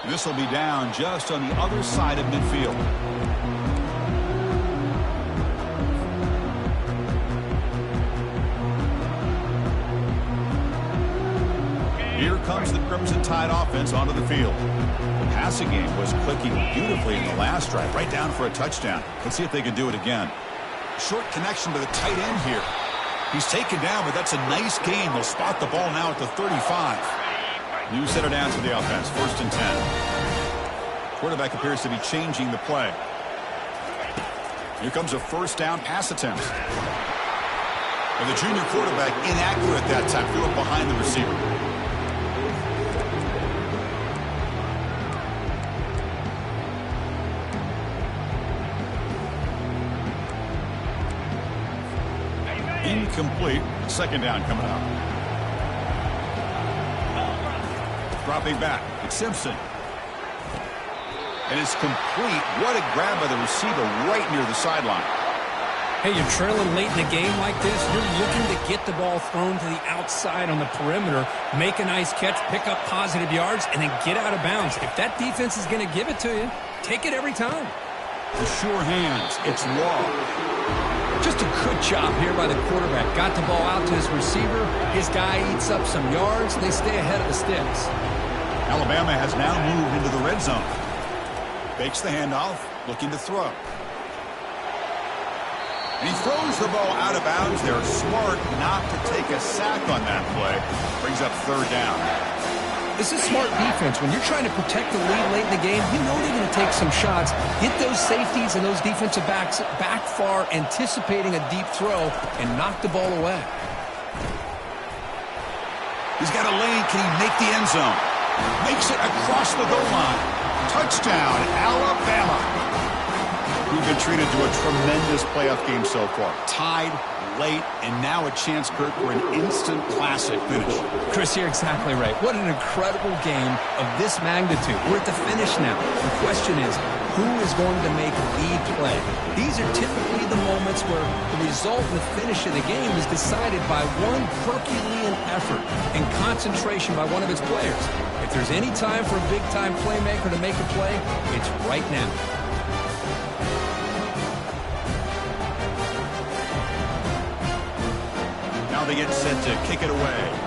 And this will be down just on the other side of midfield. Here comes the Crimson Tide offense onto the field. The passing game was clicking beautifully in the last drive, right down for a touchdown. Let's see if they can do it again. Short connection to the tight end here. He's taken down, but that's a nice gain. They'll spot the ball now at the 35. New center down to the offense, first and 10. Quarterback appears to be changing the play. Here comes a first down pass attempt. And the junior quarterback inaccurate that time. Threw it behind the receiver. Incomplete. Second down coming up. Dropping back. It's Simpson. And it's complete. What a grab by the receiver right near the sideline. Hey, you're trailing late in the game like this. You're looking to get the ball thrown to the outside on the perimeter, make a nice catch, pick up positive yards, and then get out of bounds. If that defense is going to give it to you, take it every time. The sure hands. It's Law. Just a good job here by the quarterback. Got the ball out to his receiver. His guy eats up some yards. They stay ahead of the sticks. Alabama has now moved into the red zone. Fakes the handoff, looking to throw. And he throws the ball out of bounds. They're smart not to take a sack on that play. Brings up third down. This is smart defense. When you're trying to protect the lead late in the game, you know they're going to take some shots. Get those safeties and those defensive backs back far, anticipating a deep throw, and knock the ball away. He's got a lane. Can he make the end zone? Makes it across the goal line. Touchdown, Alabama. We've been treated to a tremendous playoff game so far. Tied, late, and now a chance, Kurt, for an instant classic finish. Chris, you're exactly right. What an incredible game of this magnitude. We're at the finish now. The question is, who is going to make a lead play? These are typically the moments where the result and the finish of the game is decided by one Herculean effort and concentration by one of its players. If there's any time for a big-time playmaker to make a play, it's right now. Now they get set to kick it away.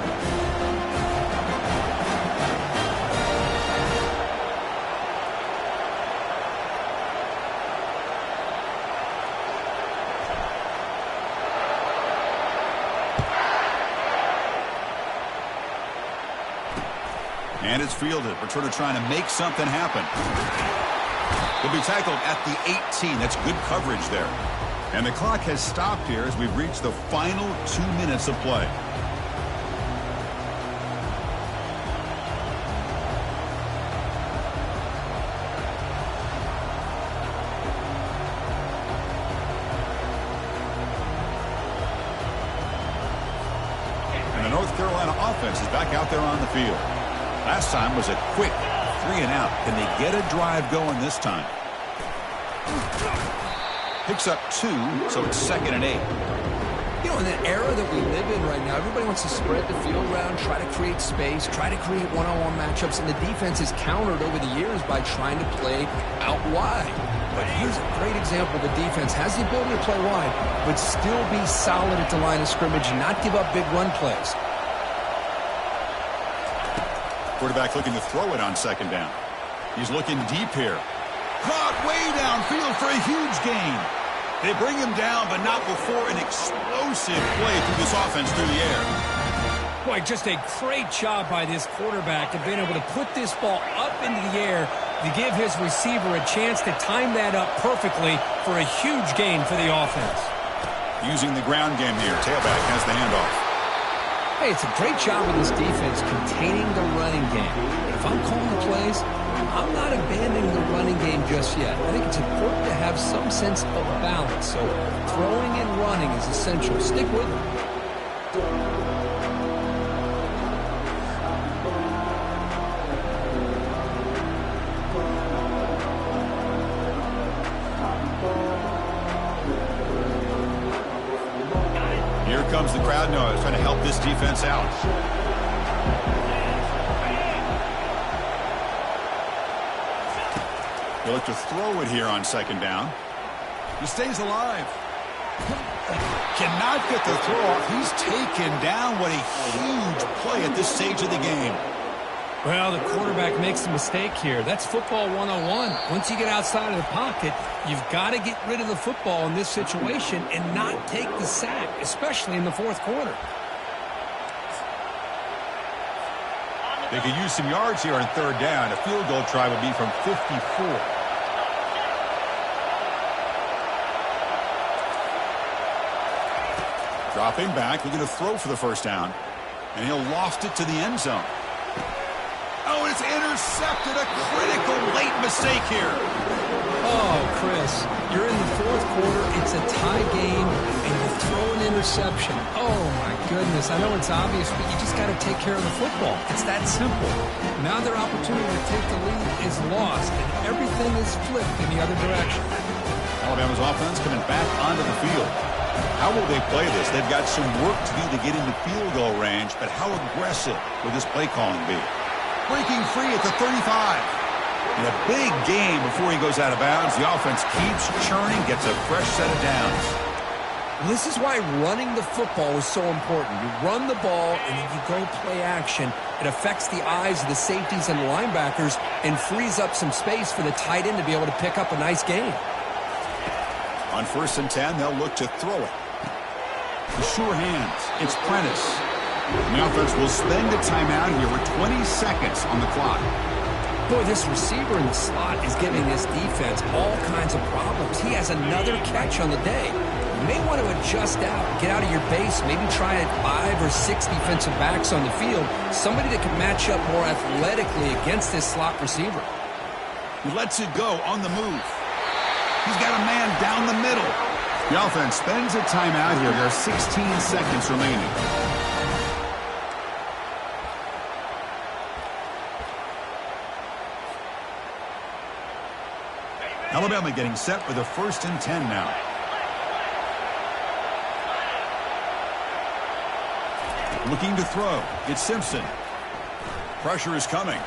And it's fielded. Returner trying to make something happen. He'll be tackled at the 18. That's good coverage there. And the clock has stopped here as we've reached the final 2 minutes of play. And the North Carolina offense is back out there on the field. Last time was a quick 3 and out. Can they get a drive going this time? Picks up 2, so it's 2nd and 8. You know, in the era that we live in right now, everybody wants to spread the field around, try to create space, try to create one-on-one matchups, and the defense is countered over the years by trying to play out wide. But here's a great example. The defense has the ability to play wide, but still be solid at the line of scrimmage and not give up big run plays. Quarterback looking to throw it on 2nd down. He's looking deep here. Caught way downfield for a huge gain. They bring him down, but not before an explosive play through this offense through the air. Boy, just a great job by this quarterback of being able to put this ball up into the air to give his receiver a chance to time that up perfectly for a huge gain for the offense. Using the ground game here. Tailback has the handoff. Hey, it's a great job of this defense containing the running game. But if I'm calling the plays, I'm not abandoning the running game just yet. I think it's important to have some sense of balance. So throwing and running is essential. Stick with it. Here comes the crowd noise, trying to help this defense out. He'll look to throw it here on 2nd down. He stays alive. Cannot get the throw off. He's taken down. What a huge play at this stage of the game. Well, the quarterback makes a mistake here. That's football 101. Once you get outside of the pocket, you've got to get rid of the football in this situation and not take the sack, especially in the 4th quarter. They could use some yards here on 3rd down. A field goal try would be from 54. Dropping back, looking to throw for the 1st down. And he'll loft it to the end zone. Oh, it's intercepted. A critical late mistake here. Oh, Chris, you're in the 4th quarter. It's a tie game, and you throw an interception. Oh, my goodness. I know it's obvious, but you just got to take care of the football. It's that simple. Now their opportunity to take the lead is lost, and everything is flipped in the other direction. Alabama's offense coming back onto the field. How will they play this? They've got some work to do to get into field goal range, but how aggressive will this play calling be? Breaking free at the 35. In a big game before he goes out of bounds, the offense keeps churning, gets a fresh set of downs. Well, this is why running the football is so important. You run the ball and then you go play action. It affects the eyes of the safeties and linebackers and frees up some space for the tight end to be able to pick up a nice gain. On 1st and 10, they'll look to throw it. The sure hands. It's Prentice. And the offense will spend a timeout here with 20 seconds on the clock. Boy, this receiver in the slot is giving this defense all kinds of problems. He has another catch on the day. You may want to adjust out, get out of your base, maybe try 5 or 6 defensive backs on the field, somebody that can match up more athletically against this slot receiver. He lets it go on the move. He's got a man down the middle. The offense spends a timeout here. There are 16 seconds remaining. Alabama getting set with a 1st and 10 now. Looking to throw. It's Simpson. Pressure is coming.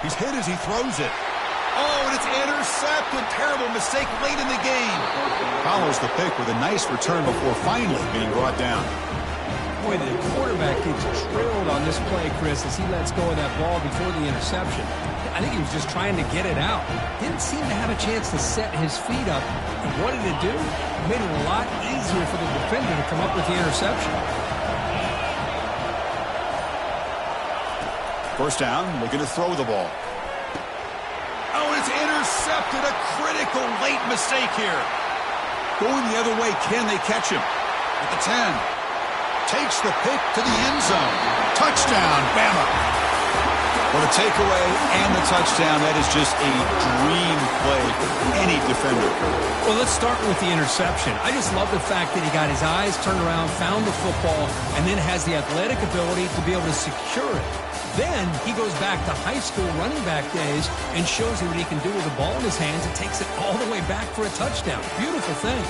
He's hit as he throws it. Oh, and it's intercepted. Terrible mistake late in the game. Follows the pick with a nice return before finally being brought down. Boy, the quarterback gets drilled on this play, Chris, as he lets go of that ball before the interception. I think he was just trying to get it out. Didn't seem to have a chance to set his feet up. And what did it do? It made it a lot easier for the defender to come up with the interception. 1st down, looking to throw the ball. Oh, it's intercepted. A critical late mistake here. Going the other way, can they catch him? At the 10. Takes the pick to the end zone. Touchdown, Bama. Well, the takeaway and the touchdown, that is just a dream play for any defender. Well, let's start with the interception. I just love the fact that he got his eyes turned around, found the football, and then has the athletic ability to be able to secure it. Then he goes back to high school running back days and shows you what he can do with the ball in his hands and takes it all the way back for a touchdown. Beautiful thing.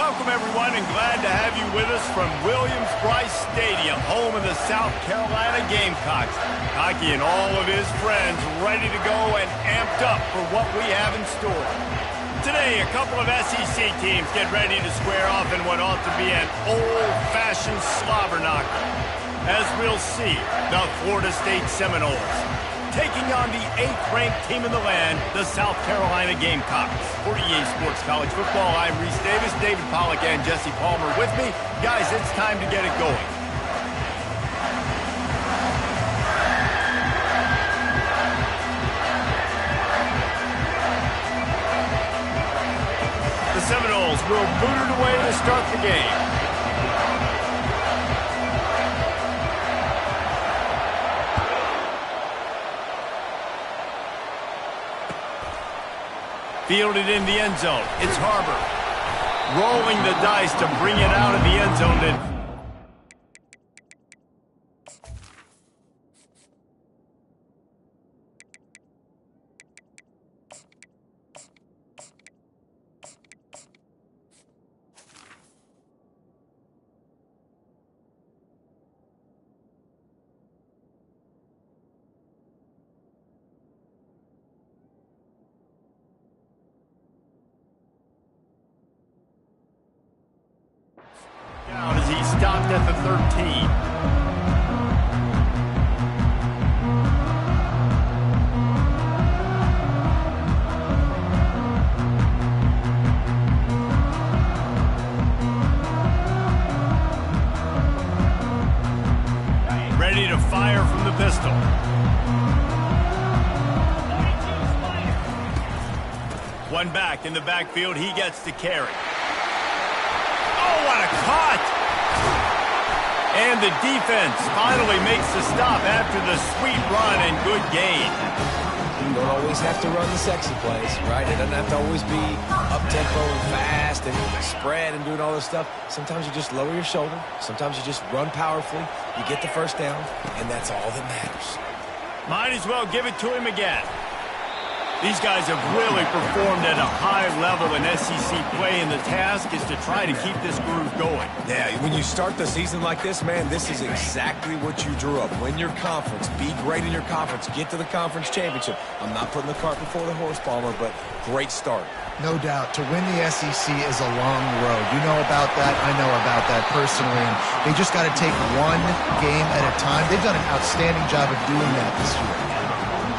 Welcome, everyone, and glad to have you with us from Williams-Brice Stadium, home of the South Carolina Gamecocks. Hockey and all of his friends ready to go and amped up for what we have in store. Today, a couple of SEC teams get ready to square off in what ought to be an old-fashioned slobber knocker. As we'll see, the Florida State Seminoles taking on the 8th-ranked team in the land, the South Carolina Gamecocks. For EA Sports College Football, I'm Reese Davis, David Pollack, and Jesse Palmer with me. Guys, it's time to get it going. The Seminoles will boot it away to start the game. Fielded in the end zone. It's Harbor. Rolling the dice to bring it out of the end zone. Down as he stopped at the 13. Ready to fire from the pistol. One back in the backfield, he gets to carry. What a cut! And the defense finally makes the stop after the sweet run and good gain. You don't always have to run the sexy plays, right? It doesn't have to always be up-tempo and fast and spread and doing all this stuff. Sometimes you just lower your shoulder. Sometimes you just run powerfully. You get the first down, and that's all that matters. Might as well give it to him again. These guys have really performed at a high level in SEC play, and the task is to try to keep this groove going. Yeah, when you start the season like this, man, this is exactly what you drew up. Win your conference. Be great in your conference. Get to the conference championship. I'm not putting the cart before the horse, Palmer, but great start. No doubt. To win the SEC is a long road. You know about that. I know about that personally. And they just got to take one game at a time. They've done an outstanding job of doing that this year.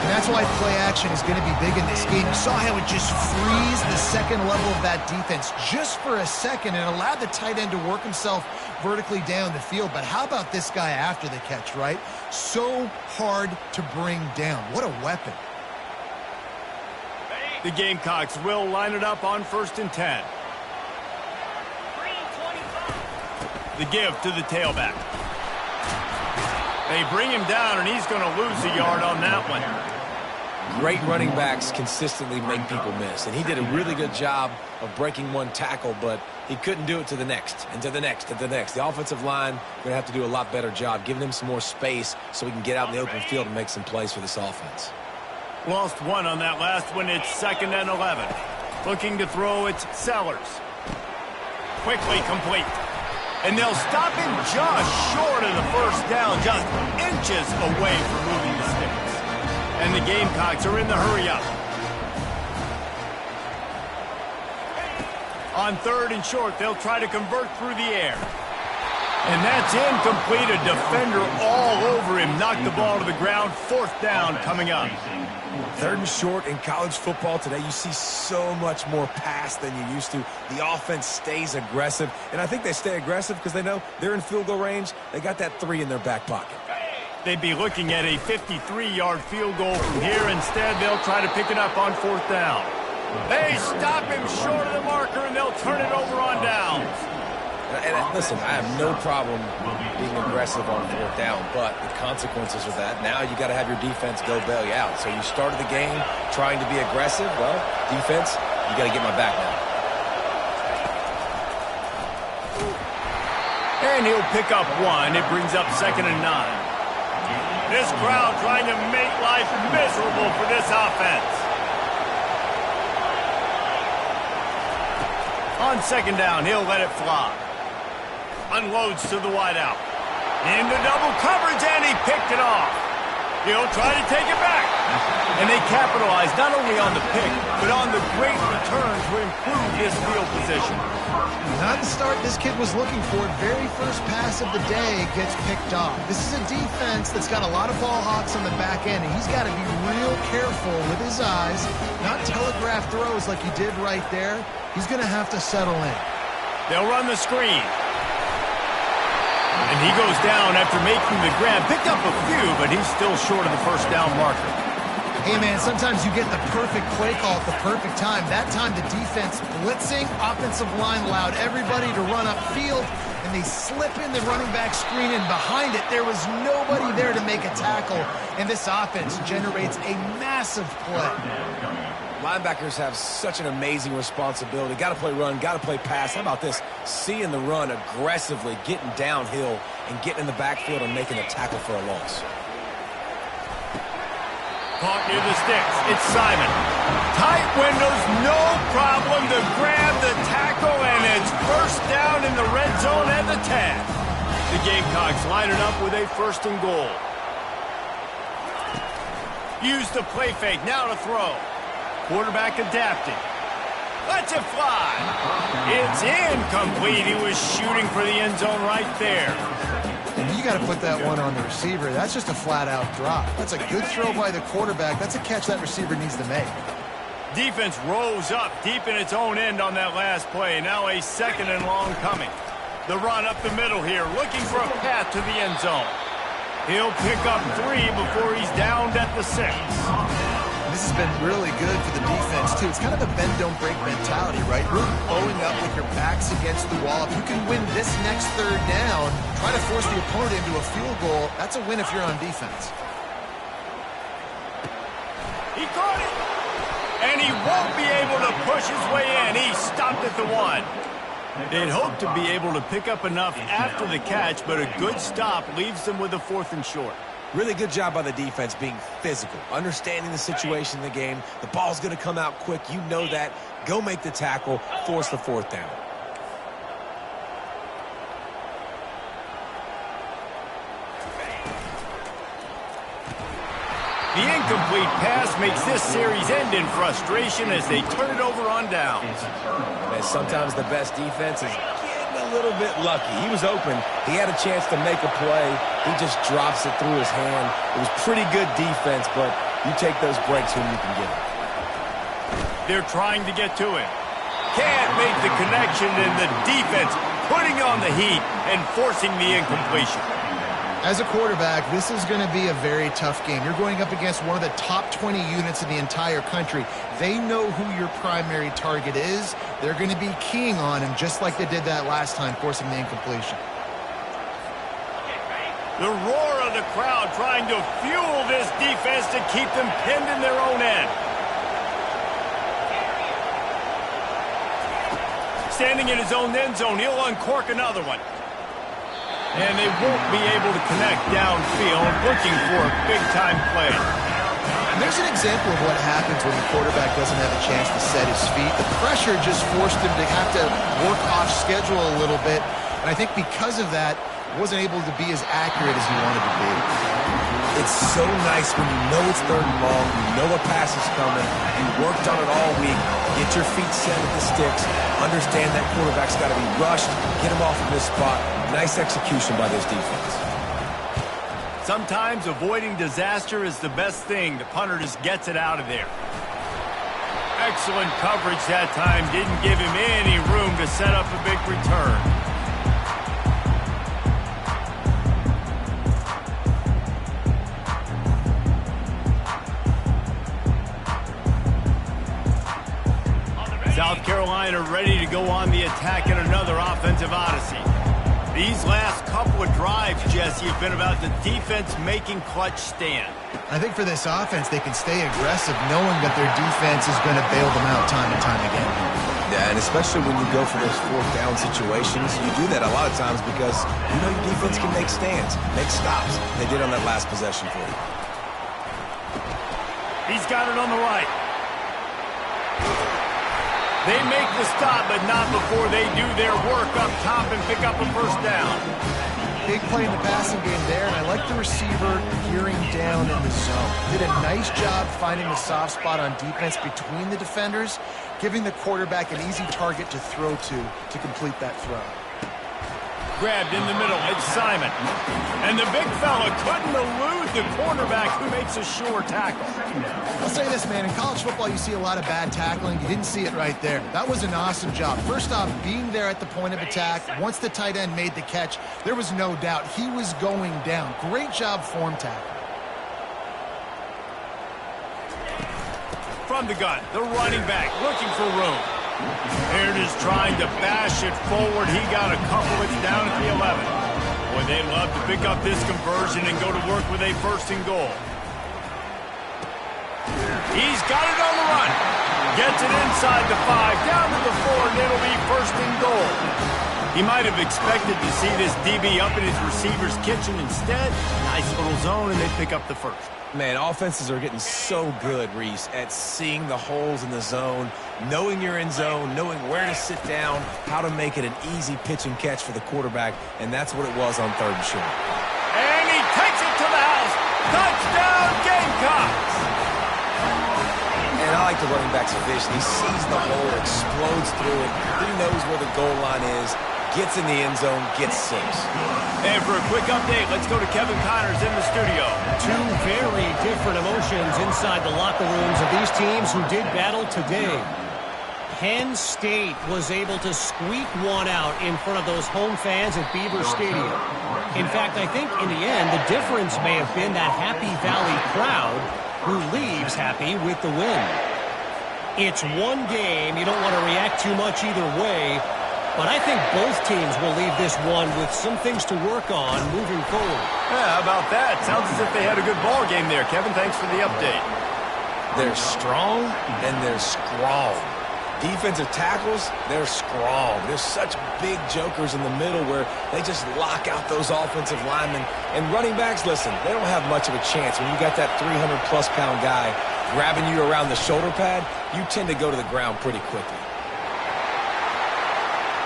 And that's why play action is going to be big in this game. You saw how it just frees the second level of that defense just for a second and allowed the tight end to work himself vertically down the field. But how about this guy after the catch, right? So hard to bring down. What a weapon. The Gamecocks will line it up on 1st and 10. The give to the tailback. They bring him down, and he's going to lose a yard on that one. Great running backs consistently make people miss, and he did a really good job of breaking one tackle, but he couldn't do it to the next, and to the next, and to the next. The offensive line going to have to do a lot better job, giving him some more space so we can get out in the open field and make some plays for this offense. Lost one on that last one. It's 2nd and 11. Looking to throw, it's Sellers. Quickly complete. And they'll stop him just short of the first down, just inches away from moving the sticks. And the Gamecocks are in the hurry-up. On 3rd and short, they'll try to convert through the air. And that's incomplete. A defender all over him. Knocked the ball to the ground. 4th down coming up. 3rd and short in college football today, you see so much more pass than you used to. The offense stays aggressive, and I think they stay aggressive because they know they're in field goal range. They got that 3 in their back pocket. They'd be looking at a 53-yard field goal from here. Instead, they'll try to pick it up on 4th down. They stop him short of the marker, and they'll turn it over on downs. And listen, I have no problem being aggressive on 4th down, but the consequences of that, now you got to have your defense go bail you out. So you started the game trying to be aggressive. Well, defense, you got to get my back now. And he'll pick up one. It brings up 2nd and 9. This crowd trying to make life miserable for this offense. On second down, he'll let it fly. Unloads to the wideout. Into double coverage, and he picked it off. He'll try to take it back. And they capitalize not only on the pick, but on the great return to improve his field position. Not the start this kid was looking for. Very first pass of the day gets picked off. This is a defense that's got a lot of ball hawks on the back end, and he's got to be real careful with his eyes, not telegraph throws like he did right there. He's going to have to settle in. They'll run the screen. And he goes down after making the grab. Picked up a few, but he's still short of the first down marker. Hey, man, sometimes you get the perfect play call at the perfect time. That time the defense blitzing, offensive line allowed everybody to run upfield, and they slip in the running back screen, and behind it there was nobody there to make a tackle, and this offense generates a massive play. Linebackers have such an amazing responsibility. Got to play run, got to play pass. How about this? Seeing the run aggressively, getting downhill, and getting in the backfield and making a tackle for a loss. Caught near the sticks. It's Simon. Tight windows, no problem to grab the tackle, and it's first down in the red zone at the 10. The Gamecocks line it up with a 1st and goal. Use the play fake, now to throw. Quarterback adapting. Lets it fly. It's incomplete. He was shooting for the end zone right there. And you got to put that one on the receiver. That's just a flat-out drop. That's a good throw by the quarterback. That's a catch that receiver needs to make. Defense rose up deep in its own end on that last play. Now a 2nd and long coming. The run up the middle here, looking for a path to the end zone. He'll pick up 3 before he's downed at the 6. This has been really good for the defense, too. It's kind of a bend-don't-break mentality, right? Really bowing up with your backs against the wall. If you can win this next 3rd down, try to force the opponent into a field goal, that's a win if you're on defense. He caught it! And he won't be able to push his way in. He stopped at the 1. They'd hoped to be able to pick up enough after the catch, but a good stop leaves them with a 4th and short. Really good job by the defense being physical, understanding the situation in the game. The ball's going to come out quick. You know that. Go make the tackle, force the 4th down. The incomplete pass makes this series end in frustration as they turn it over on downs. And sometimes the best defense is getting a little bit lucky. He was open. He had a chance to make a play. He just drops it through his hand. It was pretty good defense, but you take those breaks when you can get them. They're trying to get to him. Can't make the connection, and the defense putting on the heat and forcing the incompletion. As a quarterback, this is going to be a very tough game. You're going up against one of the top 20 units in the entire country. They know who your primary target is. They're going to be keying on him just like they did that last time, forcing the incompletion. The roar of the crowd trying to fuel this defense to keep them pinned in their own end. Standing in his own end zone, he'll uncork another one. And they won't be able to connect downfield, looking for a big-time play. And there's an example of what happens when the quarterback doesn't have a chance to set his feet. The pressure just forced him to have to work off schedule a little bit. And I think because of that, wasn't able to be as accurate as he wanted to be. It's so nice when you know it's 3rd and long, you know a pass is coming, you worked on it all week, get your feet set at the sticks, understand that quarterback's got to be rushed, get him off of this spot. Nice execution by this defense. Sometimes avoiding disaster is the best thing. The punter just gets it out of there. Excellent coverage that time. Didn't give him any room to set up a big return. South Carolina ready to go on the attack in another offensive odyssey. These last couple of drives, Jesse, have been about the defense making clutch stand. I think for this offense, they can stay aggressive knowing that their defense is going to bail them out time and time again. Yeah, and especially when you go for those 4th down situations, you do that a lot of times because you know your defense can make stands, make stops. They did on that last possession for you. He's got it on the right. They make the stop, but not before they do their work up top and pick up a first down. Big play in the passing game there, and I like the receiver gearing down in the zone. Did a nice job finding the soft spot on defense between the defenders, giving the quarterback an easy target to throw to complete that throw. Grabbed in the middle, it's Simon. And the big fella couldn't elude the cornerback who makes a sure tackle. I'll say this, man, in college football you see a lot of bad tackling. You didn't see it right there. That was an awesome job. First off, being there at the point of attack. Once the tight end made the catch, there was no doubt he was going down. Great job form tackle. From the gun, the running back looking for room. Here it is trying to bash it forward. He got a couple. It's down at the 11. Boy, they love to pick up this conversion and go to work with a first and goal. He's got it on the run. Gets it inside the 5, down to the 4, and it'll be first and goal. He might have expected to see this DB up in his receiver's kitchen. Instead, nice little zone, and they pick up the first. Man, offenses are getting so good, Reese, at seeing the holes in the zone, knowing you're in zone, knowing where to sit down, how to make it an easy pitch and catch for the quarterback, and that's what it was on 3rd and short. And he takes it to the house. Touchdown, Gamecocks! And I like the running back's vision. He sees the hole, explodes through it. He knows where the goal line is, gets in the end zone, gets 6. And for a quick update, let's go to Kevin Connors in the studio. Two very different emotions inside the locker rooms of these teams who did battle today. Penn State was able to squeak one out in front of those home fans at Beaver Stadium. In fact, I think in the end, the difference may have been that Happy Valley crowd who leaves happy with the win. It's one game. You don't want to react too much either way. But I think both teams will leave this one with some things to work on moving forward. Yeah, how about that? Sounds as if they had a good ball game there. Kevin, thanks for the update. They're strong and they're strong. Defensive tackles, they're strong. There's such big jokers in the middle where they just lock out those offensive linemen. And running backs, listen, they don't have much of a chance. When you got that 300-plus pound guy grabbing you around the shoulder pad, you tend to go to the ground pretty quickly.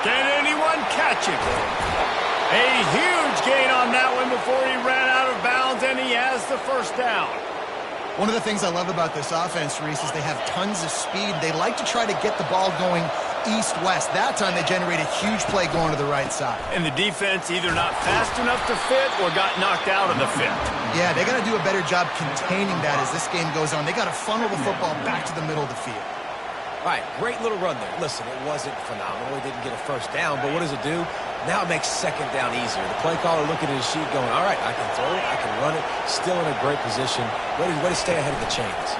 Can anyone catch him? A huge gain on that one before he ran out of bounds, and he has the first down. One of the things I love about this offense, Reese, is they have tons of speed. They like to try to get the ball going east-west. That time they generate a huge play going to the right side. And the defense either not fast enough to fit or got knocked out of the fit. Yeah, they got to do a better job containing that as this game goes on. They got to funnel the football back to the middle of the field. All right, great little run there. Listen, it wasn't phenomenal. He didn't get a first down, but what does it do? Now it makes second down easier. The play caller looking at his sheet going, all right, I can throw it, I can run it, still in a great position, ready to stay ahead of the chains.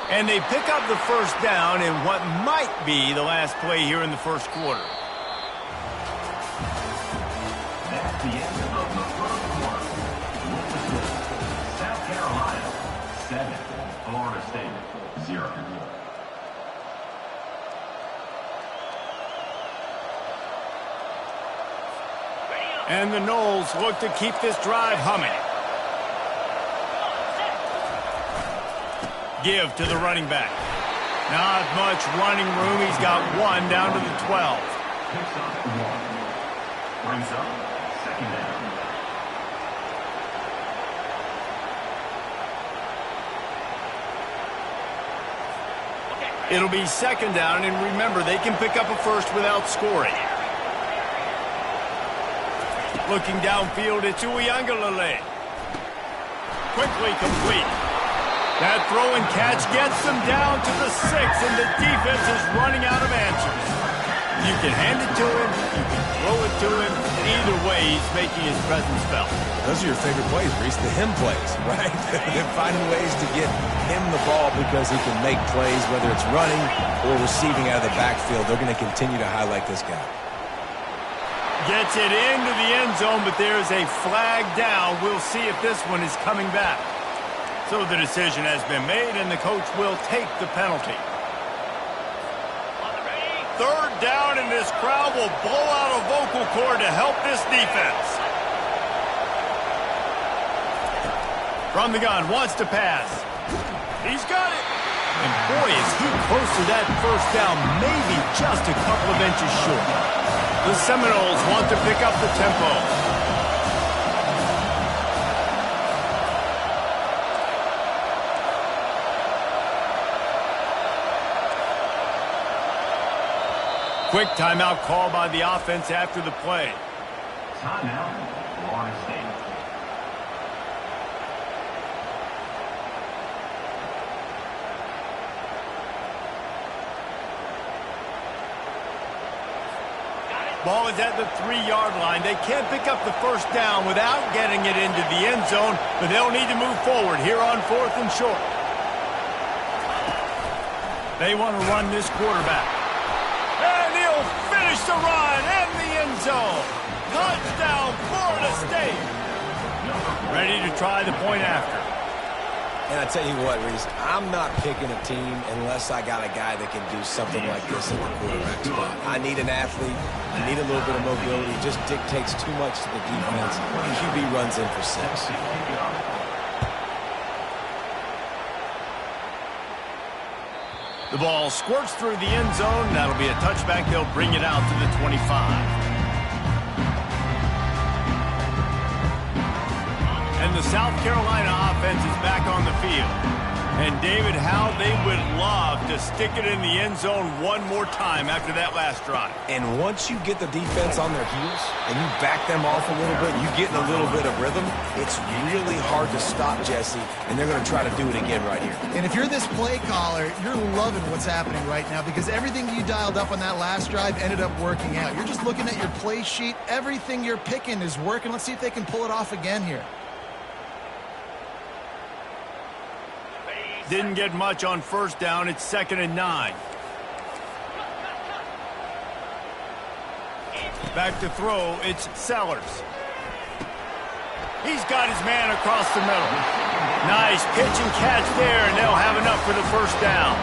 And they pick up the first down in what might be the last play here in the first quarter. That's the end of the first quarter. South Carolina, 7. Florida State, 0. And the Noles look to keep this drive humming. Give to the running back. Not much running room. He's got one down to the 12. Picks up 1. Brings up second down. It'll be second down, and remember, they can pick up a first without scoring. Looking downfield, it's Uiagalelei. Quickly complete. That throw and catch gets them down to the 6, and the defense is running out of answers. You can hand it to him, you can throw it to him. Either way, he's making his presence felt. Those are your favorite plays, Reese, the him plays, right? They're finding ways to get him the ball because he can make plays, whether it's running or receiving out of the backfield. They're going to continue to highlight this guy. Gets it into the end zone, but there's a flag down. We'll see if this one is coming back. So the decision has been made, and the coach will take the penalty. Third down, and this crowd will blow out a vocal cord to help this defense. From the gun, wants to pass. He's got it. And boy, is he close to that first down, maybe just a couple of inches short. The Seminoles want to pick up the tempo. Quick timeout call by the offense after the play. Timeout, Florida State. Ball is at the 3-yard line. They can't pick up the first down without getting it into the end zone, but they'll need to move forward here on 4th and short. They want to run this quarterback. And he'll finish the run in the end zone. Touchdown, Florida State. Ready to try the point after. And I tell you what, Reese, I'm not picking a team unless I got a guy that can do something like this in the quarterback spot. I need an athlete. I need a little bit of mobility. It just dictates too much to the defense. And QB runs in for 6. The ball squirts through the end zone. That'll be a touchback. They'll bring it out to the 25. And the South Carolina offense is back on the field. And David, how they would love to stick it in the end zone one more time after that last drive. And once you get the defense on their heels and you back them off a little bit, you get in a little bit of rhythm, it's really hard to stop, Jesse, and they're going to try to do it again right here. And if you're this play caller, you're loving what's happening right now because everything you dialed up on that last drive ended up working out. You're just looking at your play sheet. Everything you're picking is working. Let's see if they can pull it off again here. Didn't get much on first down. It's 2nd and 9. Back to throw. It's Sellers. He's got his man across the middle. Nice pitch and catch there, and they'll have enough for the first down.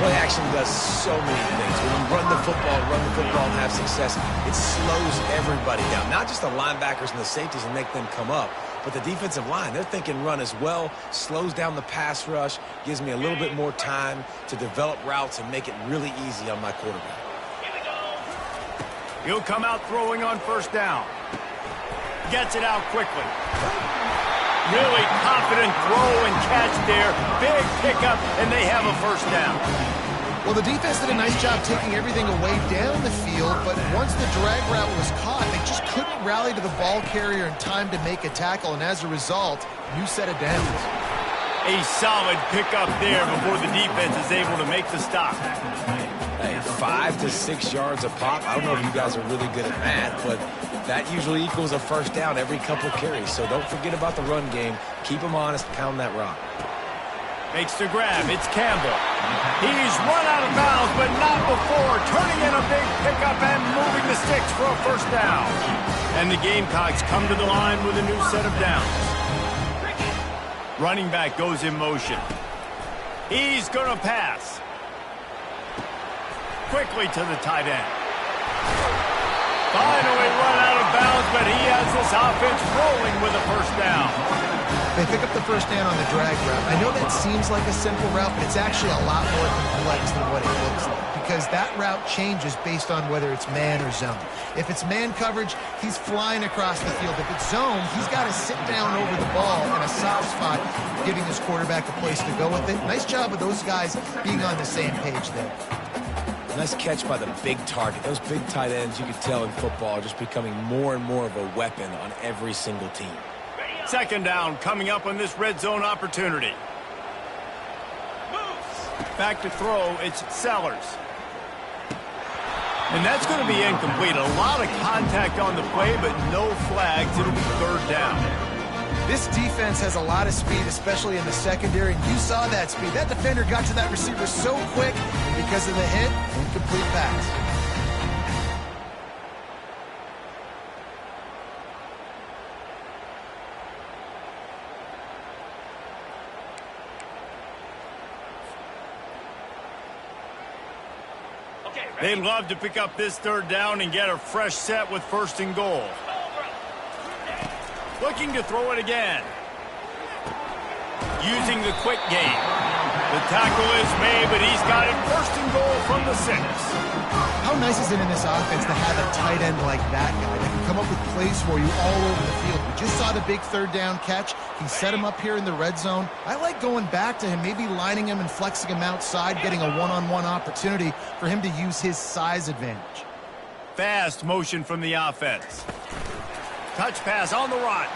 Play action does so many things. When you run the football and have success, it slows everybody down. Not just the linebackers and the safeties and make them come up, but the defensive line, they're thinking run as well, slows down the pass rush, gives me a little bit more time to develop routes and make it really easy on my quarterback. He'll come out throwing on first down. Gets it out quickly. Really confident throw and catch there. Big pickup, and they have a first down. Well, the defense did a nice job taking everything away down the field, but once the drag route was caught, they just couldn't rally to the ball carrier in time to make a tackle, and as a result, new set of downs. A solid pickup there before the defense is able to make the stop. Hey, 5 to 6 yards a pop. I don't know if you guys are really good at math, but that usually equals a first down every couple carries. So don't forget about the run game. Keep them honest, pound that rock. Makes the grab. It's Campbell. He's run out of bounds, but not before. Turning in a big pickup and moving the sticks for a first down. And the Gamecocks come to the line with a new set of downs. Running back goes in motion. He's going to pass. Quickly to the tight end. Finally run out of bounds, but he has this offense rolling with a first down. They pick up the first down on the drag route. I know that seems like a simple route, but it's actually a lot more complex than what it looks like because that route changes based on whether it's man or zone. If it's man coverage, he's flying across the field. If it's zone, he's got to sit down over the ball in a soft spot, giving his quarterback a place to go with it. Nice job of those guys being on the same page there. Nice catch by the big target. Those big tight ends, you can tell in football, are just becoming more and more of a weapon on every single team. 2nd down coming up on this red zone opportunity. Back to throw, it's Sellers. And that's going to be incomplete. A lot of contact on the play, but no flags. It'll be 3rd down. This defense has a lot of speed, especially in the secondary, and you saw that speed. That defender got to that receiver so quick, and because of the hit, incomplete pass. They'd love to pick up this 3rd down and get a fresh set with 1st and goal. Looking to throw it again. using the quick game. The tackle is made, but he's got it first and goal from the 6. How nice is it in this offense to have a tight end like that guy that can come up with plays for you all over the field? We just saw the big third down catch. He set him up here in the red zone. I like going back to him, maybe lining him and flexing him outside, getting a one-on-one opportunity for him to use his size advantage. Fast motion from the offense. Touch pass on the run.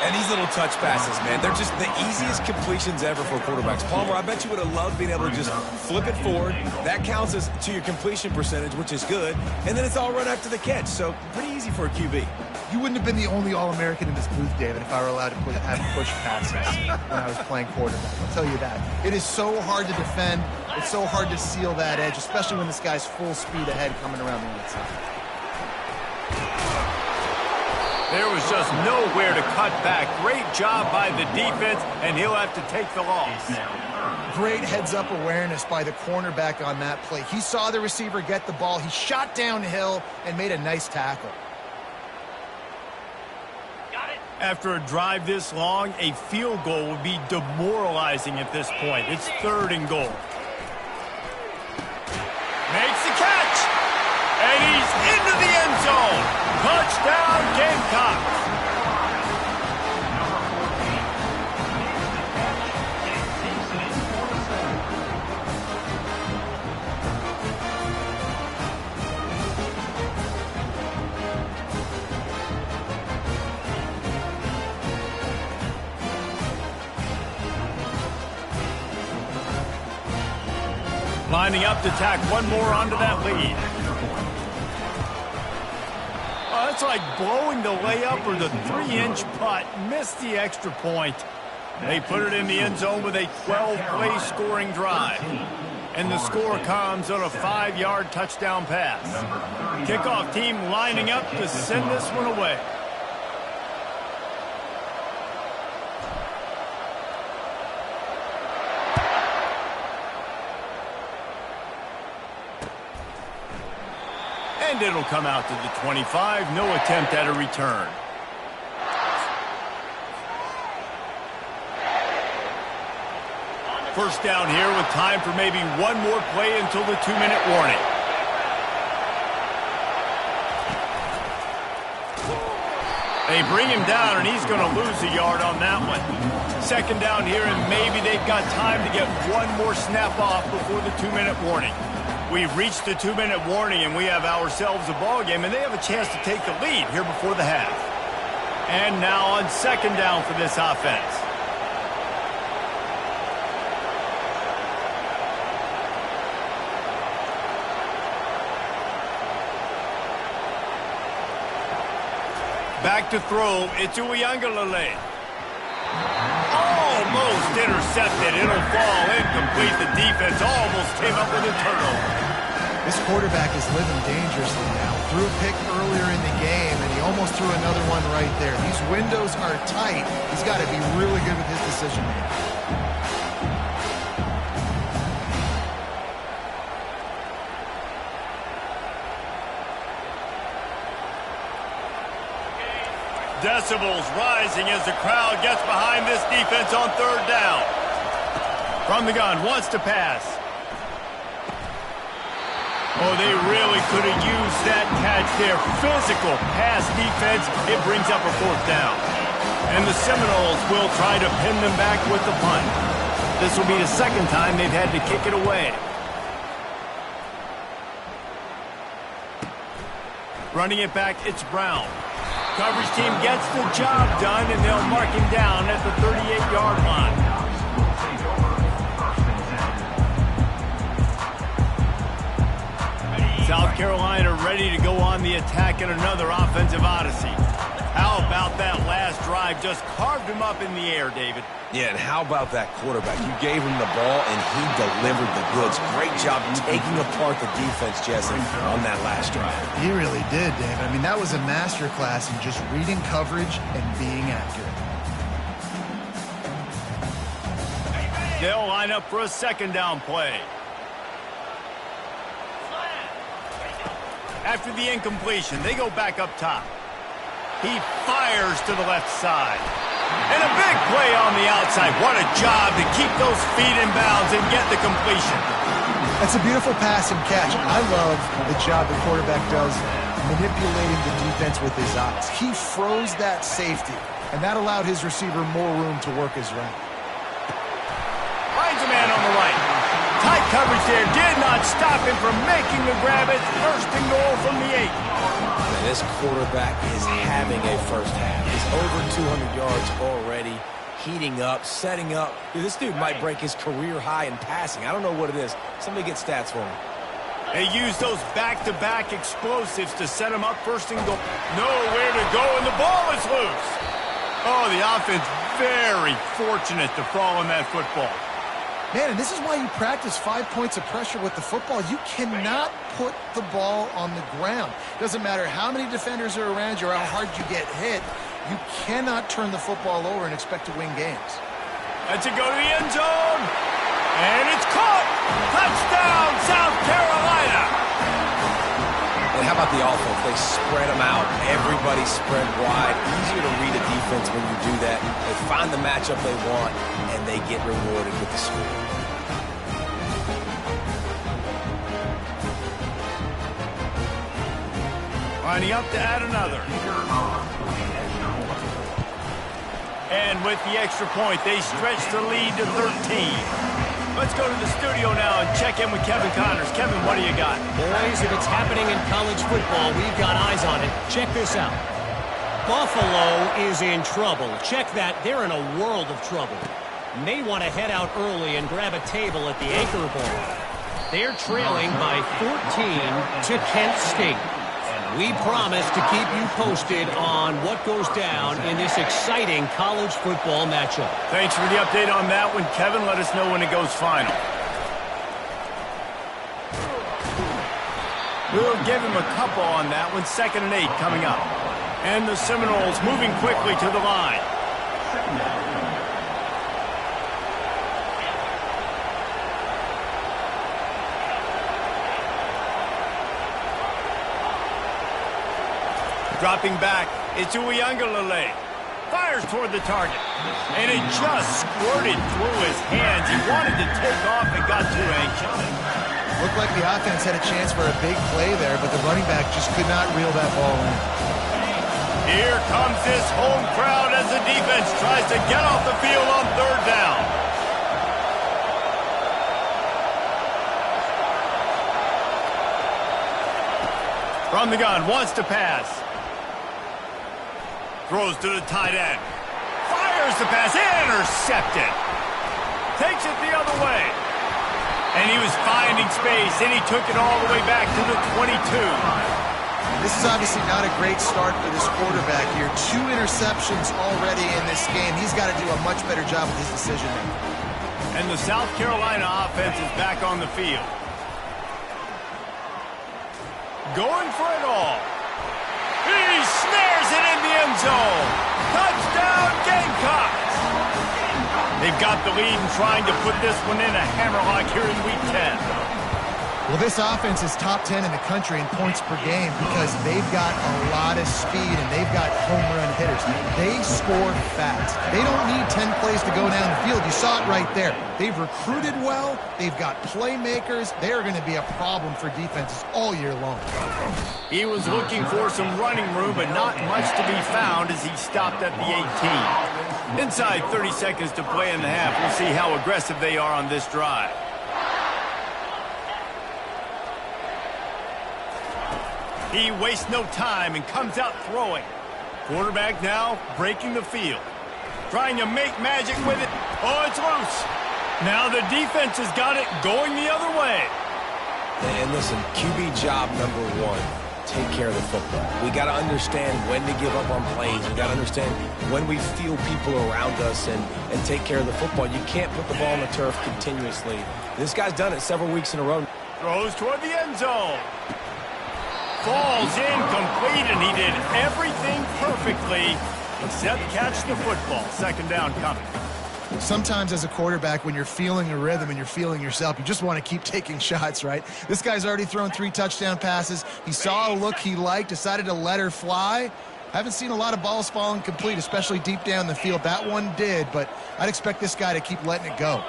And these little touch passes, man, they're just the easiest completions ever for quarterbacks. Palmer, I bet you would have loved being able to just flip it forward. That counts as to your completion percentage, which is good. And then it's all run after the catch, so pretty easy for a QB. You wouldn't have been the only All-American in this booth, David, if I were allowed to have push passes when I was playing quarterback. I'll tell you that. It is so hard to defend. It's so hard to seal that edge, especially when this guy's full speed ahead coming around the outside. There was just nowhere to cut back. Great job by the defense, and he'll have to take the loss. Great heads-up awareness by the cornerback on that play. He saw the receiver get the ball. He shot downhill and made a nice tackle. After a drive this long, a field goal would be demoralizing at this point. It's 3rd and goal. Makes the catch, and he's into the end zone. Touchdown, Gamecocks. Lining up to tack one more onto that lead. Oh, it's like blowing the layup or the 3-inch putt. Missed the extra point. They put it in the end zone with a 12-play scoring drive. And the score comes on a 5-yard touchdown pass. Kickoff team lining up to send this one away. And it'll come out to the 25. No attempt at a return. First down here with time for maybe one more play until the 2-minute warning. They bring him down, and he's going to lose a yard on that one. Second down here, and maybe they've got time to get one more snap off before the 2-minute warning. We've reached the 2-minute warning, and we have ourselves a ball game, and they have a chance to take the lead here before the half. And now on second down for this offense. Back to throw, it's Uiagalelei. Almost intercepted. It'll fall incomplete. The defense almost came up with a turnover. This quarterback is living dangerously now. Threw a pick earlier in the game, and he almost threw another one right there. These windows are tight. He's got to be really good with his decision-making. Decibels rising as the crowd gets behind this defense on third down. From the gun, wants to pass. Oh, they really could have used that catch there. Physical pass defense. It brings up a fourth down. And the Seminoles will try to pin them back with the punt. This will be the second time they've had to kick it away. Running it back, it's Brown. Coverage team gets the job done, and they'll mark him down at the 38-yard line. South Carolina ready to go on the attack in another offensive odyssey. How about that last drive? Just carved him up in the air, David. Yeah, and how about that quarterback? You gave him the ball, and he delivered the goods. Great job taking apart the defense, Jesse, on that last drive. He really did, David. I mean, that was a masterclass in just reading coverage and being accurate. They'll line up for a second down play. After the incompletion, they go back up top. He fires to the left side. And a big play on the outside. What a job to keep those feet in bounds and get the completion. That's a beautiful pass and catch. I love the job the quarterback does manipulating the defense with his eyes. He froze that safety, and that allowed his receiver more room to work his route. Finds a man on the right. Tight coverage there did not stop him from making the grab. It's 1st and goal from the 8. Man, this quarterback is having a first half. He's over 200 yards already, heating up, setting up. Dude, this dude might break his career high in passing. I don't know what it is. Somebody get stats for him. They use those back-to-back explosives to set him up 1st and goal. Nowhere to go, and the ball is loose. Oh, the offense very fortunate to fall on that football. Man, and this is why you practice 5 points of pressure with the football. You cannot put the ball on the ground. Doesn't matter how many defenders are around you or how hard you get hit. You cannot turn the football over and expect to win games. Let's it go to the end zone. And it's caught. Touchdown, South Carolina. And how about the offense? They spread them out. Everybody spread wide. Easier to read a defense when you do that. They find the matchup they want, and they get rewarded with the score. Lining up to add another. And with the extra point, they stretch the lead to 13. Let's go to the studio now and check in with Kevin Connors. Kevin, what do you got? Boys, if it's happening in college football, we've got eyes on it. Check this out. Buffalo is in trouble. Check that. They're in a world of trouble. May want to head out early and grab a table at the Anchor Bowl. They're trailing by 14 to Kent State. We promise to keep you posted on what goes down in this exciting college football matchup. Thanks for the update on that one, Kevin. Let us know when it goes final. We'll give him a couple on that one. 2nd and 8 coming up. And the Seminoles moving quickly to the line. Dropping back, it's Uiagalelei. Fires toward the target. And it just squirted through his hands. He wanted to take off and got too anxious. Looked like the offense had a chance for a big play there, but the running back just could not reel that ball in. Here comes this home crowd as the defense tries to get off the field on 3rd down. From the gun, wants to pass. Throws to the tight end. Fires the pass. Intercepted. Takes it the other way. And he was finding space, and he took it all the way back to the 22. This is obviously not a great start for this quarterback here. 2 interceptions already in this game. He's got to do a much better job with his decision-making. And the South Carolina offense is back on the field. Going for it all. He snares it in the end zone. Touchdown, Gamecocks. They've got the lead and trying to put this one in a hammerlock here in Week 10. Well, this offense is top 10 in the country in points per game because they've got a lot of speed and they've got home run hitters. They score fast. They don't need 10 plays to go down the field. You saw it right there. They've recruited well. They've got playmakers. They are going to be a problem for defenses all year long. He was looking for some running room, but not much to be found as he stopped at the 18. Inside 30 seconds to play in the half. We'll see how aggressive they are on this drive. He wastes no time and comes out throwing. Quarterback now breaking the field. Trying to make magic with it. Oh, it's loose. Now the defense has got it going the other way. And listen, QB job number 1, take care of the football. We got to understand when to give up on plays. We got to understand when we feel people around us and take care of the football. You can't put the ball on the turf continuously. This guy's done it several weeks in a row. Throws toward the end zone. Falls incomplete, and he did everything perfectly except catch the football. 2nd down coming. Sometimes as a quarterback, when you're feeling a rhythm and you're feeling yourself, you just want to keep taking shots, right? This guy's already thrown 3 touchdown passes. He saw a look he liked, decided to let her fly. Haven't seen a lot of balls falling complete, especially deep down the field. That one did, but I'd expect this guy to keep letting it go.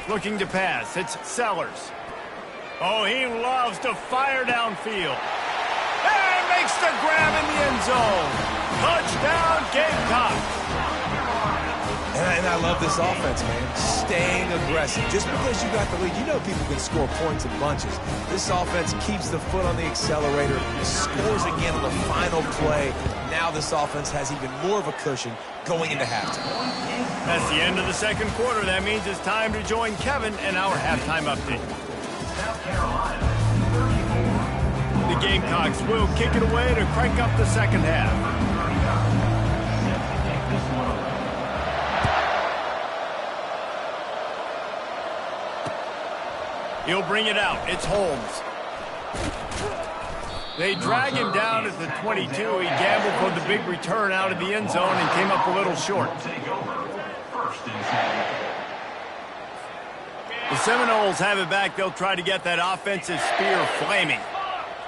Looking to pass. It's Sellers. Oh, he loves to fire downfield. And makes the grab in the end zone. Touchdown, Gamecocks. And I love this offense, man. Staying aggressive. Just because you got the lead, you know people can score points in bunches. This offense keeps the foot on the accelerator, scores again on the final play. Now this offense has even more of a cushion going into halftime. That's the end of the second quarter. That means it's time to join Kevin and our halftime update. The Gamecocks will kick it away to crank up the second half. He'll bring it out. It's Holmes. They drag him down at the 22. He gambled for the big return out of the end zone and came up a little short. The Seminoles have it back. They'll try to get that offensive spear flaming.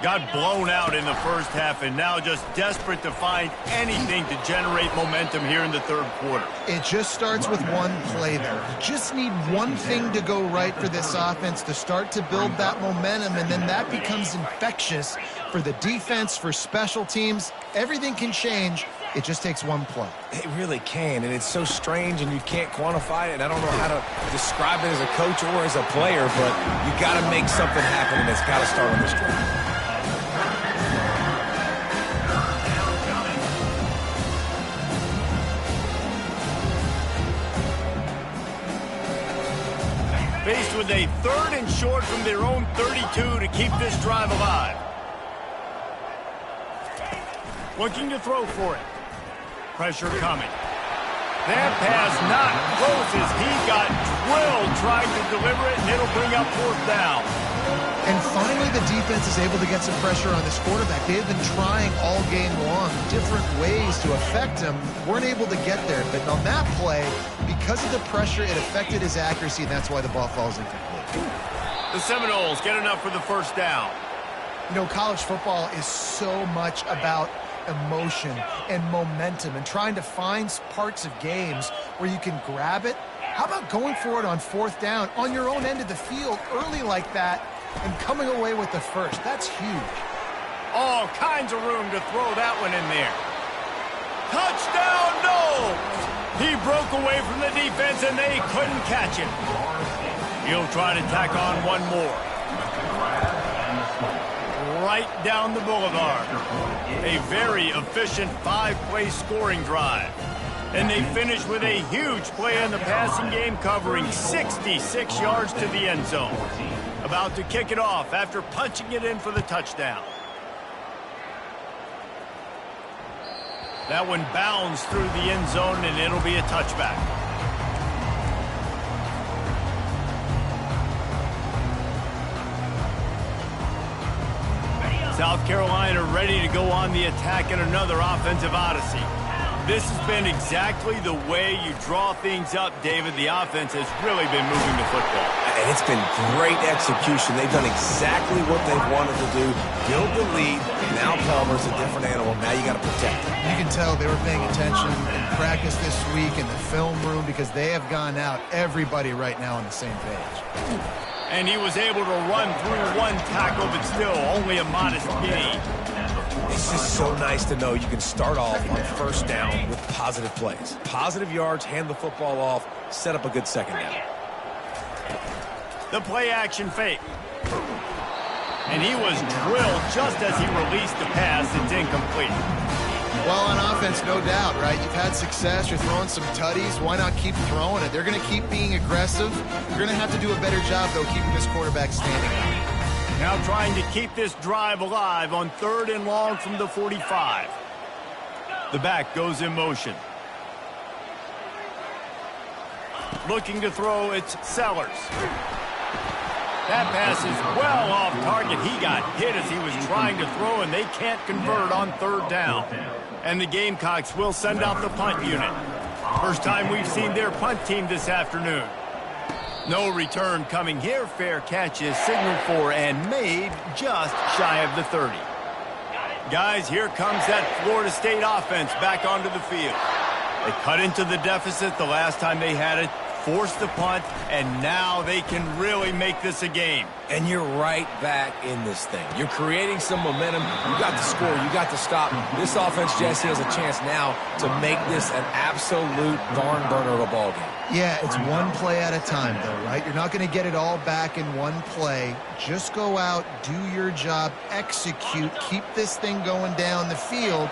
Got blown out in the first half and now just desperate to find anything to generate momentum here in the third quarter. It just starts with one play there. You just need one thing to go right for this offense to start to build that momentum, and then that becomes infectious for the defense, for special teams. Everything can change. It just takes one play. It really can, and it's so strange, and you can't quantify it. And I don't know how to describe it as a coach or as a player, but you got to make something happen, and it's got to start on this drive. Faced with a 3rd and short from their own 32 to keep this drive alive. Looking to throw for it. Pressure coming. That pass not close as he got drilled trying to deliver it, and it'll bring up 4th down. And finally the defense is able to get some pressure on this quarterback. They've been trying all game long different ways to affect him. Weren't able to get there, but on that play, because of the pressure, it affected his accuracy, and that's why the ball falls incomplete. The Seminoles get enough for the 1st down. You know, college football is so much about emotion and momentum and trying to find parts of games where you can grab it. How about going for it on 4th down on your own end of the field early like that and coming away with the first? That's huge. All kinds of room to throw that one in there. Touchdown, no! He broke away from the defense and they couldn't catch him. He'll try to tack on one more. Right down the boulevard. A very efficient 5-play scoring drive. And they finish with a huge play in the passing game, covering 66 yards to the end zone. About to kick it off after punching it in for the touchdown. That one bounds through the end zone, and it'll be a touchback. South Carolina ready to go on the attack in another offensive odyssey. This has been exactly the way you draw things up, David. The offense has really been moving the football. And it's been great execution. They've done exactly what they've wanted to do. Build the lead. Now Palmer's a different animal. Now you got to protect him. You can tell they were paying attention in practice this week in the film room because they have gone out, everybody right now on the same page. And he was able to run through one tackle, but still only a modest gain. It's just so nice to know you can start off on 1st down with positive plays. Positive yards, hand the football off, set up a good 2nd down. The play action fake. And he was drilled just as he released the pass. It's incomplete. Well, on offense, no doubt, right? You've had success. You're throwing some tutties. Why not keep throwing it? They're going to keep being aggressive. You're going to have to do a better job, though, keeping this quarterback standing. Now trying to keep this drive alive on 3rd and long from the 45. The back goes in motion. Looking to throw, it's Sellers. That pass is well off target. He got hit as he was trying to throw, and they can't convert on 3rd down. And the Gamecocks will send out the punt unit. First time we've seen their punt team this afternoon. No return coming here. Fair catch is signaled for and made just shy of the 30. Guys, here comes that Florida State offense back onto the field. They cut into the deficit the last time they had it, forced the punt, and now they can really make this a game. And you're right back in this thing. You're creating some momentum. You got the score. You got the stop. This offense, Jesse, has a chance now to make this an absolute barn burner of a ball game. Yeah, it's one play at a time, though, right? You're not going to get it all back in one play. Just go out, do your job, execute, keep this thing going down the field.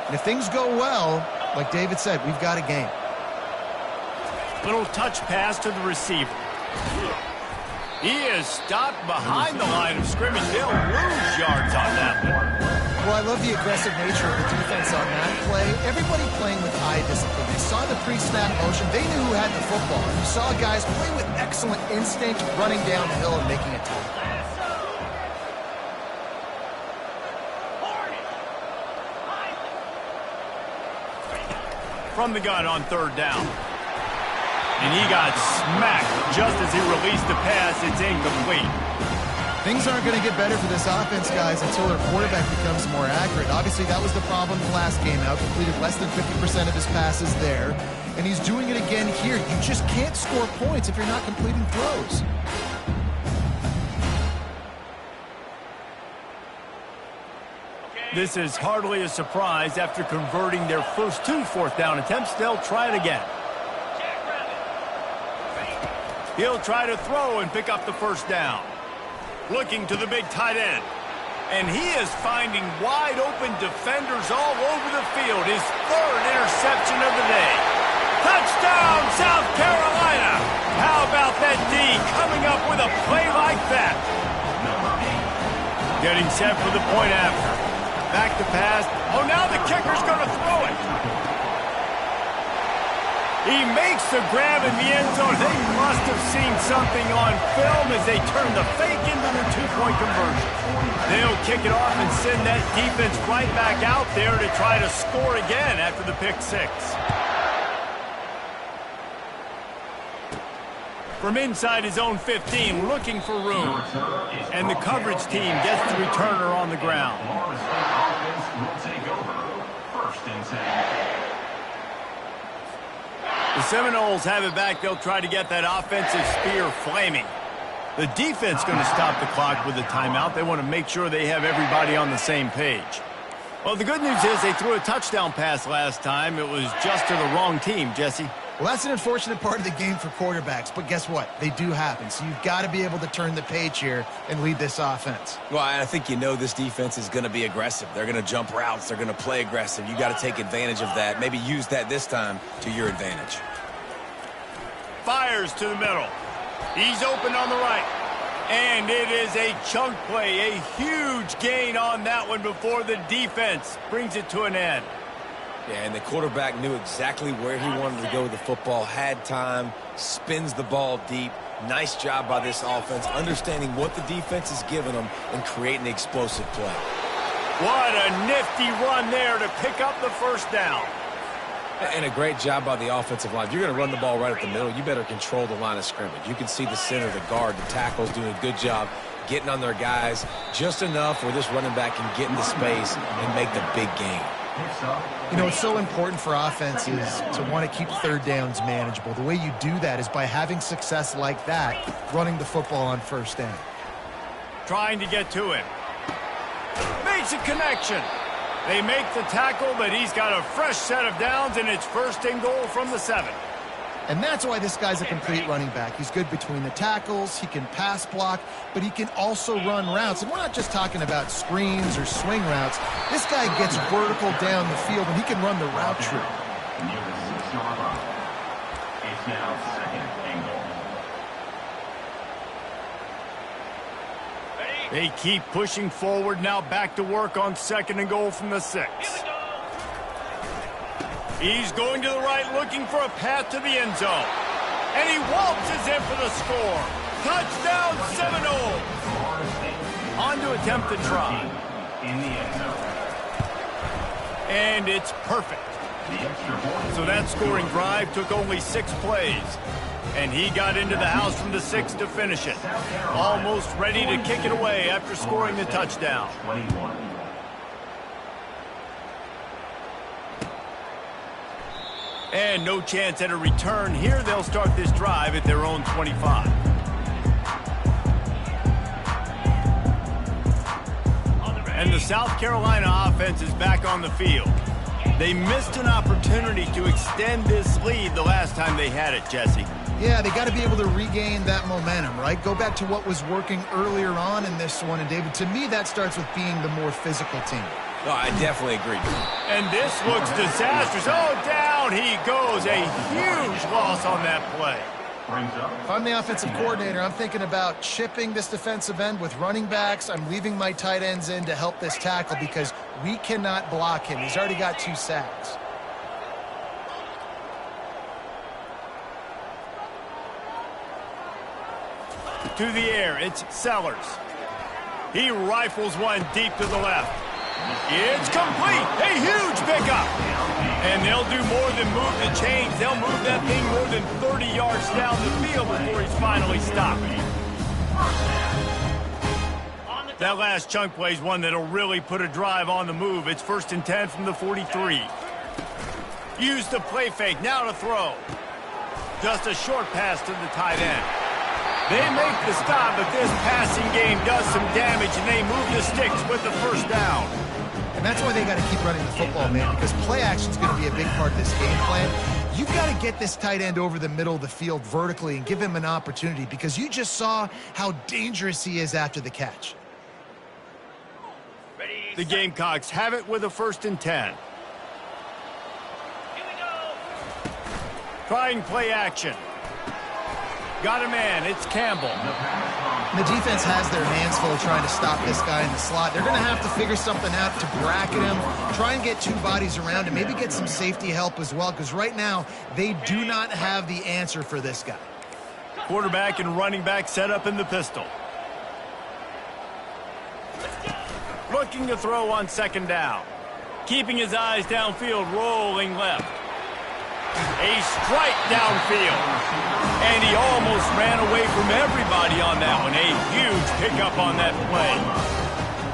And if things go well, like David said, we've got a game. Little touch pass to the receiver. He is stopped behind the line of scrimmage. They'll lose yards on that one. Well, I love the aggressive nature of the defense on that play. Everybody playing with eye discipline. They saw the pre-snap motion. They knew who had the football. And you saw guys play with excellent instinct, running down the hill and making a tackle. From the gun on third down. And he got smacked just as he released the pass. It's incomplete. Things aren't going to get better for this offense, guys, until their quarterback becomes more accurate. Obviously, that was the problem the last game out. Completed less than 50% of his passes there. And he's doing it again here. You just can't score points if you're not completing throws. This is hardly a surprise. After converting their first 2 fourth-down attempts, they'll try it again. He'll try to throw and pick up the first down. Looking to the big tight end. And he is finding wide-open defenders all over the field. His third interception of the day. Touchdown, South Carolina! How about that D coming up with a play like that? Getting set for the point after. Back to pass. Oh, now the kicker's going to throw it. He makes the grab in the end zone. They must have seen something on film as they turn the fake into their 2-point conversion. They'll kick it off and send that defense right back out there to try to score again after the pick 6. From inside his own 15, looking for room. And the coverage team gets the returner on the ground. The Seminoles have it back. They'll try to get that offensive spear flaming. The defense going to stop the clock with a timeout. They want to make sure they have everybody on the same page. Well, the good news is they threw a touchdown pass last time. It was just to the wrong team, Jesse. Well, that's an unfortunate part of the game for quarterbacks, but guess what? They do happen. So you've got to be able to turn the page here and lead this offense. Well, I think you know this defense is going to be aggressive. They're going to jump routes. They're going to play aggressive. You got to take advantage of that. Maybe use that this time to your advantage. Fires to the middle. He's open on the right. And it is a chunk play, a huge gain on that one before the defense brings it to an end. Yeah, and the quarterback knew exactly where he wanted to go with the football, had time, spins the ball deep. Nice job by this offense, understanding what the defense is giving them and creating the explosive play. What a nifty run there to pick up the first down. And a great job by the offensive line. If you're going to run the ball right at the middle, you better control the line of scrimmage. You can see the center, the guard, the tackles doing a good job getting on their guys just enough where this running back can get into space and make the big game. You know, it's so important for offenses to want to keep third downs manageable. The way you do that is by having success like that, running the football on first down. Trying to get to him. Makes a connection. They make the tackle, but he's got a fresh set of downs, and it's first and goal from the 7. And that's why this guy's a complete running back. He's good between the tackles, he can pass block, but he can also run routes. And we're not just talking about screens or swing routes. This guy gets vertical down the field, and he can run the route tree. It's now second and goal. They keep pushing forward, now back to work on second and goal from the 6. He's going to the right, looking for a path to the end zone. And he waltzes in for the score. Touchdown, Seminoles! On to attempt the try. In the end zone. And it's perfect. So that scoring drive took only 6 plays. And he got into the house from the 6 to finish it. Almost ready to kick it away after scoring the touchdown. 21. And no chance at a return here. They'll start this drive at their own 25. And the South Carolina offense is back on the field. They missed an opportunity to extend this lead the last time they had it, Jesse. Yeah, they got to be able to regain that momentum, right? Go back to what was working earlier on in this one. And, David, to me, that starts with being the more physical team. No, I definitely agree. And this looks disastrous. Oh, down he goes. A huge loss on that play. If I'm the offensive coordinator, I'm thinking about chipping this defensive end with running backs. I'm leaving my tight ends in to help this tackle because we cannot block him. He's already got 2 sacks. To the air, it's Sellers. He rifles one deep to the left. It's complete. A huge pickup. And they'll do more than move the chains. They'll move that thing more than 30 yards down the field before he's finally stopped. That last chunk play is one that'll really put a drive on the move. It's 1st and 10 from the 43. Use the play fake. Now to throw. Just a short pass to the tight end. They make the stop, but this passing game does some damage, and they move the sticks with the first down. And that's why they got to keep running the football, man, because play action is going to be a big part of this game plan. You've got to get this tight end over the middle of the field vertically and give him an opportunity because you just saw how dangerous he is after the catch. The Gamecocks have it with a 1st and 10. Trying play action. Got a man. It's Campbell. The defense has their hands full trying to stop this guy in the slot. They're going to have to figure something out to bracket him, try and get 2 bodies around him, maybe get some safety help as well, because right now they do not have the answer for this guy. Quarterback and running back set up in the pistol. Looking to throw on 2nd down. Keeping his eyes downfield, rolling left. A strike downfield. And he almost ran away from everybody on that one. A huge pickup on that play.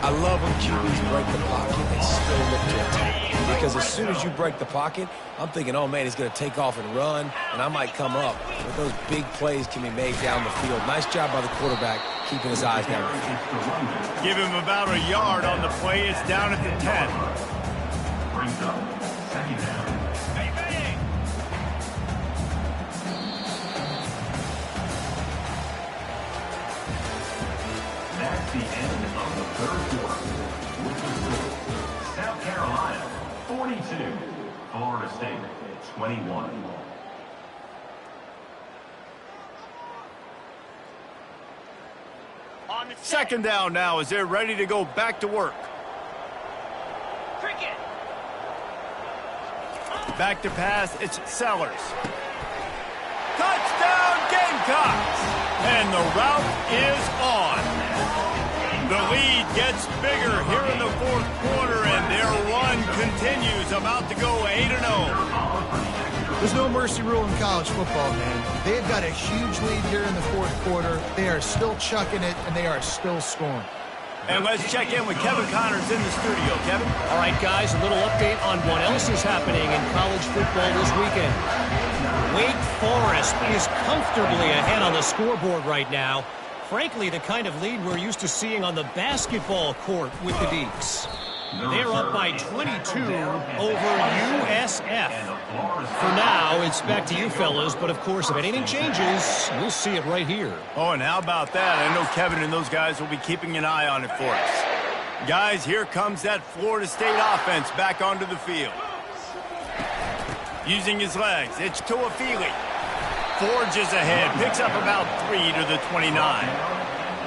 I love when QBs break the pocket and still look to attack. Because as soon as you break the pocket, I'm thinking, oh, man, he's going to take off and run, and I might come up. But those big plays can be made down the field. Nice job by the quarterback keeping his eyes down the field. Give him about a yard on the play. It's down at the 10. Brings up 2nd down. That's the end of the 3rd quarter. With the score, South Carolina 42, Florida State 21. On 2nd down now as they're ready to go back to work. Back to pass, it's Sellers. Touchdown Gamecocks! And the route is on. The lead gets bigger here in the 4th quarter, and their run continues, about to go 8-0. There's no mercy rule in college football, man. They've got a huge lead here in the 4th quarter. They are still chucking it, and they are still scoring. And let's check in with Kevin Connors in the studio. Kevin? All right, guys, a little update on what else is happening in college football this weekend. Wake Forest is comfortably ahead on the scoreboard right now. Frankly, the kind of lead we're used to seeing on the basketball court with the Deacs. They're up by 22 over USF. For now, it's back to you fellas, but of course, if anything changes, we'll see it right here. Oh, and how about that? I know Kevin and those guys will be keeping an eye on it for us. Guys, here comes that Florida State offense back onto the field. Using his legs, it's Tuafili. Forges ahead, picks up about 3 to the 29.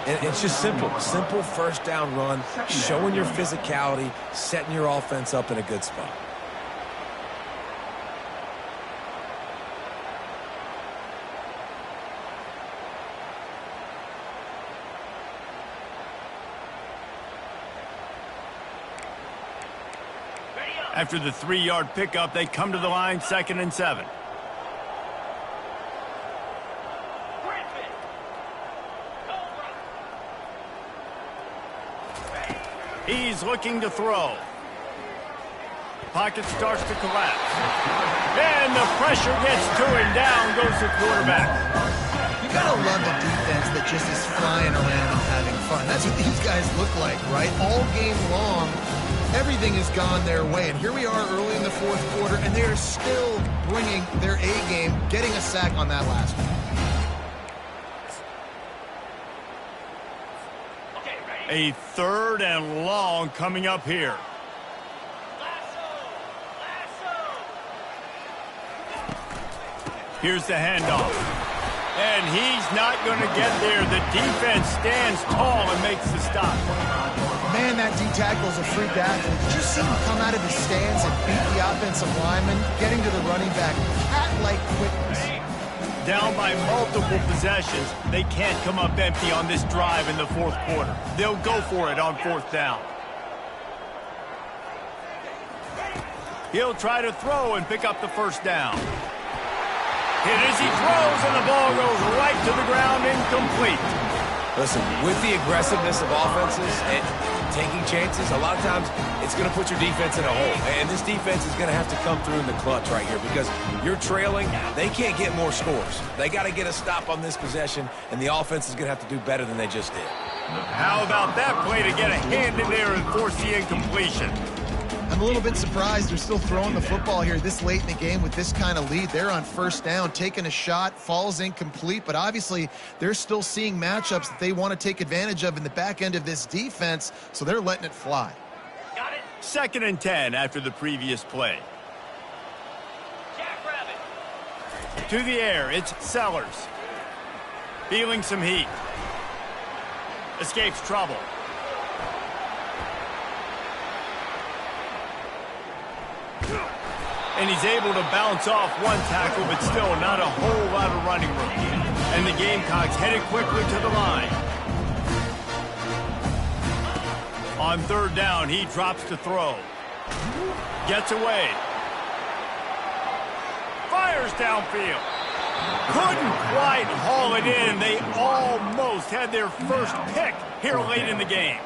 And it's just simple 1st down run, showing your physicality, setting your offense up in a good spot. After the 3-yard pickup, they come to the line, 2nd and 7. He's looking to throw. Pocket starts to collapse. And the pressure gets to him. Down goes the quarterback. You gotta love a defense that just is flying around and having fun. That's what these guys look like, right? All game long, everything has gone their way. And here we are early in the fourth quarter, and they are still bringing their A game, getting a sack on that last one. A 3rd and long coming up here. Here's the handoff. And he's not going to get there. The defense stands tall and makes the stop. Man, that D-tackle's a freak athlete. Did you see him come out of his stance and beat the offensive lineman, getting to the running back? Cat-like quickness. Down by multiple possessions, they can't come up empty on this drive in the fourth quarter. They'll go for it on 4th down. He'll try to throw and pick up the 1st down. Hit as he throws, and the ball goes right to the ground, incomplete. Listen, with the aggressiveness of offenses and taking chances, a lot of times it's going to put your defense in a hole. And this defense is going to have to come through in the clutch right here because you're trailing. They can't get more scores. They got to get a stop on this possession, and the offense is going to have to do better than they just did. How about that play to get a hand in there and force the incompletion? I'm a little bit surprised they're still throwing the football here this late in the game with this kind of lead. They're on 1st down, taking a shot, falls incomplete, but obviously they're still seeing matchups that they want to take advantage of in the back end of this defense, so they're letting it fly. Got it. 2nd and 10 after the previous play. To the air, it's Sellers. Feeling some heat. Escapes trouble. And he's able to bounce off one tackle, but still not a whole lot of running room. And the Gamecocks headed quickly to the line. On 3rd down, he drops to throw. Gets away. Fires downfield. Couldn't quite haul it in. They almost had their first pick here late in the game.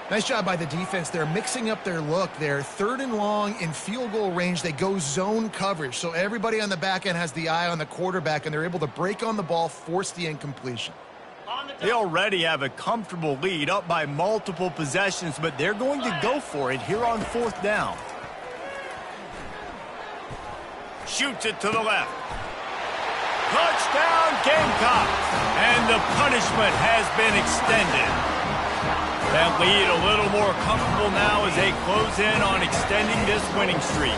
Nice job by the defense. They're mixing up their look. They're 3rd and long in field goal range. They go zone coverage. So everybody on the back end has the eye on the quarterback, and they're able to break on the ball, force the incompletion. They already have a comfortable lead up by multiple possessions, but they're going to go for it here on 4th down. Shoots it to the left. Touchdown, Gamecocks! And the punishment has been extended. That lead a little more comfortable now as they close in on extending this winning streak.